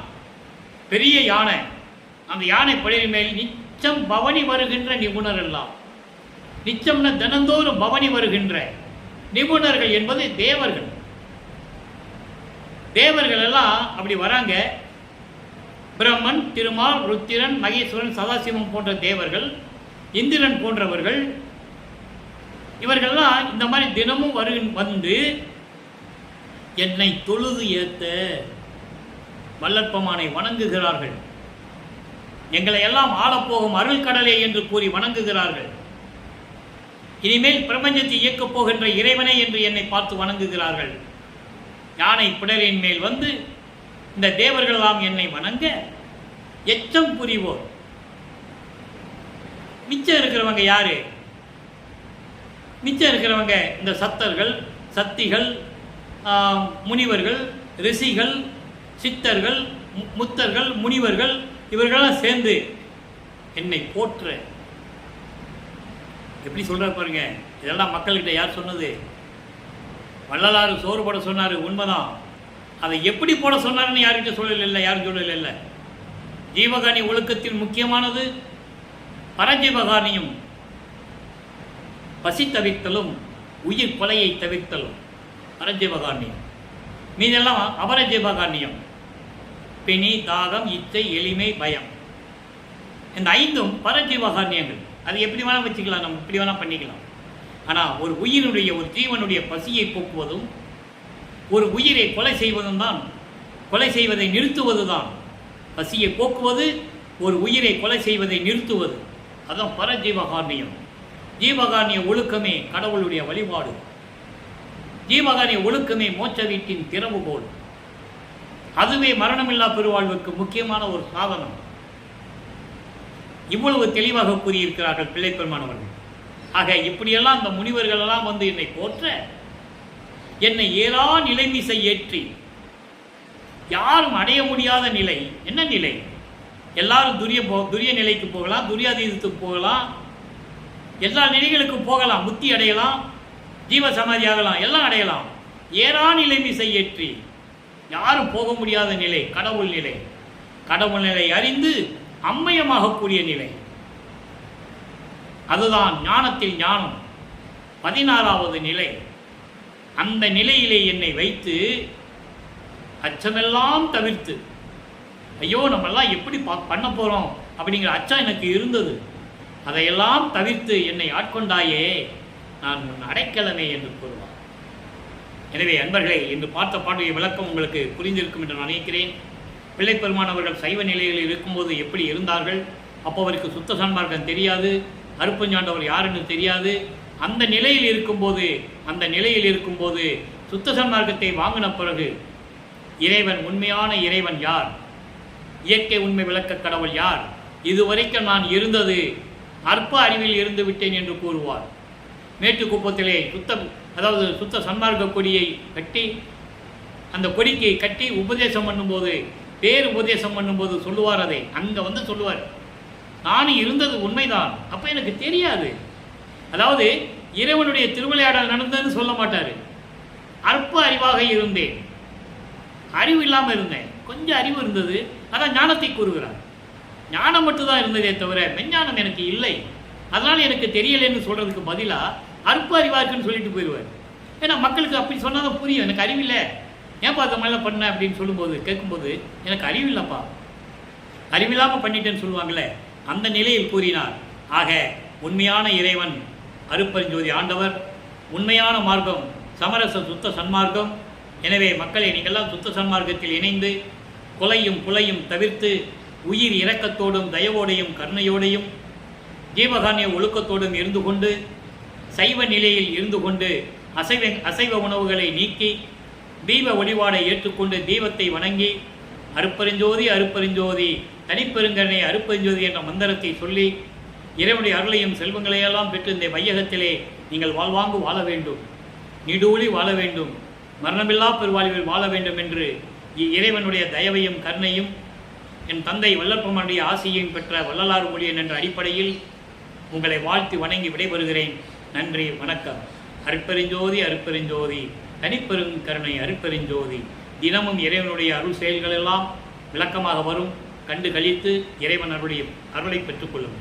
பெரிய யானை, அந்த யானை பிடரின் மேல் நிச்சம் பவனி வருகின்ற நிபுணர் எல்லாம், நிச்சம்னா தினந்தோறும் பவனி வருகின்ற நிபுணர்கள் என்பது தேவர்கள். தேவர்கள் எல்லாம் அப்படி வராங்க. பிரம்மன், திருமால், ருத்திரன், மகேஸ்வரன், சதாசிவம் போன்ற தேவர்கள், இந்திரன் போன்றவர்கள், இவர்கள்லாம் இந்த மாதிரி தினமும் வந்து என்னை தொழுது ஏத்த வல்லற்பமானை வணங்குகிறார்கள். எங்களை எல்லாம் ஆளப்போகும் அருள் கடலே என்று கூறி வணங்குகிறார்கள். இனிமேல் பிரபஞ்சத்தை இயக்கப் போகின்ற இறைவனை என்று என்னை பார்த்து வணங்குகிறார்கள். யானை பிடரின் மேல் வந்து இந்த தேவர்கள் எல்லாம் என்னை வணங்க எச்சம் புரிவோர். மிச்சம் இருக்கிறவங்க யாரு? மிச்சம் இருக்கிறவங்க இந்த சத்தர்கள், சக்திகள், முனிவர்கள், ரிஷிகள், சித்தர்கள், முத்தர்கள், முனிவர்கள், இவர்களெல்லாம் சேர்ந்து என்னை போற்ற. எப்படி சொல்ற பாருங்க. இதெல்லாம் மக்கள்கிட்ட யார் சொன்னது? வள்ளலாறு சோறு போட சொன்னார், உண்மைதான். அதை எப்படி போட சொன்னாருன்னு யார்கிட்ட சொல்லல, யாரும் சொல்லல. ஜீவகாணி ஒழுக்கத்தில் முக்கியமானது பரஜீவகாணியும், பசி தவிர்த்தலும் உயிர் கொலையை தவிர்த்தலும் பரஜீவகாண்யம். மீதெல்லாம் அபரஜீவகாண்யம். பிணி, தாகம், இச்சை, எளிமை, பயம், இந்த 5ம் பரஜீவகாண்யங்கள். அது எப்படி வேணால் வச்சுக்கலாம், நம்ம இப்படி வேணால் பண்ணிக்கலாம். ஆனால் ஒரு உயிரினுடைய, ஒரு ஜீவனுடைய பசியை போக்குவதும் ஒரு உயிரை கொலை செய்வதும் தான், கொலை செய்வதை நிறுத்துவது தான். பசியை போக்குவது, ஒரு உயிரை கொலை செய்வதை நிறுத்துவது, அதுதான் பரஜீவகாண்யம். ஜீவகாணிய ஒழுக்கமே கடவுளுடைய வழிபாடு. ஜீவகாணிய ஒழுக்கமே மோட்ச வீட்டின் திறவுகோல். அதுவே மரணமில்லா பெருவாழ்வுக்கு முக்கியமான ஒரு சாதனம். இவ்வளவு தெளிவாக கூறியிருக்கிறார்கள் பிள்ளைப்பெருமானவர்கள். ஆக இப்படியெல்லாம் இந்த முனிவர்கள் எல்லாம் வந்து என்னை போற்ற, என்னை ஏறா நிலைமிசை ஏற்றி, யாரும் அடைய முடியாத நிலை. என்ன நிலை? எல்லாரும் துரிய நிலைக்கு போகலாம், துரியாதீதத்துக்கு போகலாம், எல்லா நிலைகளுக்கும் போகலாம், முக்தி அடையலாம், ஜீவ சமாதி ஆகலாம், எல்லாம் அடையலாம். ஏறா நிலைமிசை ஏற்றி, யாரும் போக முடியாத நிலை கடவுள் நிலை. கடவுள் நிலை அறிந்து அம்மயமாகக்கூடிய நிலை, அதுதான் ஞானத்தில் ஞானம், 16வது நிலை. அந்த நிலையிலே என்னை வைத்து அச்சமெல்லாம் தவிர்த்து, ஐயோ நம்மெல்லாம் எப்படி பண்ண போகிறோம் அப்படிங்கிற அச்சம் எனக்கு இருந்தது, அதையெல்லாம் தவிர்த்து என்னை ஆட்கொண்டாயே, நான் உன் அடைக்கலமே என்று கூறுவார். எனவே அன்பர்களே, இன்று பார்த்த பாட்டுடைய விளக்கம் உங்களுக்கு புரிந்திருக்கும் என்று நான் நினைக்கிறேன். பிள்ளைப்பெருமான் அவர்கள் சைவ நிலையில் இருக்கும்போது எப்படி இருந்தார்கள்? அப்போ அவருக்கு சுத்த சன்மார்க்கம் தெரியாது, அருப்பஞ்சாண்டவர் யாருன்னு தெரியாது. அந்த நிலையில் இருக்கும்போது சுத்த சன்மார்க்கத்தை வாங்கின பிறகு இறைவன், உண்மையான இறைவன் யார், இயற்கை உண்மை விளக்க கடவுள் யார், இதுவரைக்கும் நான் இருந்தது அற்ப அறிவில் இருந்து விட்டேன் என்று கூறுவார். மேட்டுக்குப்பத்திலே சுத்த சன்மார்க்க கொடியை கட்டி, அந்த கொடிக்கை கட்டி உபதேசம் பண்ணும்போது, பேர் உபதேசம் பண்ணும்போது சொல்லுவார். அதை அங்கே வந்து சொல்லுவார், நான் இருந்தது உண்மைதான், அப்போ எனக்கு தெரியாது, அதாவது இறைவனுடைய திருவிளையாடல் நடந்ததுன்னு சொல்ல மாட்டார். அற்ப அறிவாக இருந்தேன், அறிவு இல்லாமல் இருந்தேன், கொஞ்சம் அறிவு இருந்தது, அதான் ஞானத்தை கூறுகிறார். ஞானம் மட்டும்தான் இருந்ததே தவிர மெஞ்ஞானம் எனக்கு இல்லை, அதனால் எனக்கு தெரியலைன்னு சொல்கிறதுக்கு பதிலாக அற்ப அறிவாக இருக்குன்னு சொல்லிட்டு போயிடுவார். ஏன்னா மக்களுக்கு அப்படி சொன்னால் தான் புரியும். எனக்கு அறிவில்லை, ஏன் பார்த்த மாதிரிலாம் பண்ண அப்படின்னு சொல்லும்போது கேட்கும்போது எனக்கு அறிவில்லைப்பா, அறிவில்லாமல் பண்ணிட்டேன்னு சொல்லுவாங்களே, அந்த நிலையில் கூறினார். ஆக உண்மையான இறைவன் அருட்பெருஞ்சோதி ஆண்டவர், உண்மையான மார்க்கம் சமரச சுத்த சன்மார்க்கம். எனவே மக்களை நீங்கள்லாம் சுத்த சன்மார்க்கத்தில் இணைந்து கொலையும் புலையும் தவிர்த்து உயிர் இரக்கத்தோடும் தயவோடையும் கருணையோடையும் ஜீவகானிய ஒழுக்கத்தோடும் இருந்து கொண்டு சைவ நிலையில் இருந்து கொண்டு அசைவ உணவுகளை நீக்கி தீப வழிபாடை ஏற்றுக்கொண்டு தீபத்தை வணங்கி அருட்பெருஞ்சோதி அருட்பெருஞ்சோதி தனிப்பெருங்கருணை அருட்பெருஞ்சோதி என்ற மந்திரத்தை சொல்லி இறைவனுடைய அருளையும் செல்வங்களையெல்லாம் பெற்று இந்த வையகத்திலே நீங்கள் வாழ்வாங்கு வாழ வேண்டும், நீடூழி வாழ வேண்டும், மரணமில்லா பெருவாழ்வில் வாழ வேண்டும் என்று இறைவனுடைய தயவையும் கருணையும் என் தந்தை வல்லற்பெருமானுடைய ஆசியையும் பெற்ற வள்ளலார் மொழியன் என்ற அடிப்படையில் உங்களை வாழ்த்தி வணங்கி விடைபெறுகிறேன். நன்றி, வணக்கம். அருட்பெருஞ்சோதி அருட்பெருஞ்சோதி தனிப்பெருங்கருணை அருட்பெருஞ்சோதி. தினமும் இறைவனுடைய அருள் செயல்களெல்லாம் விளக்கமாக வரும். கண்டு கழித்து இறைவன் அருளை பெற்றுக்கொள்ளும்.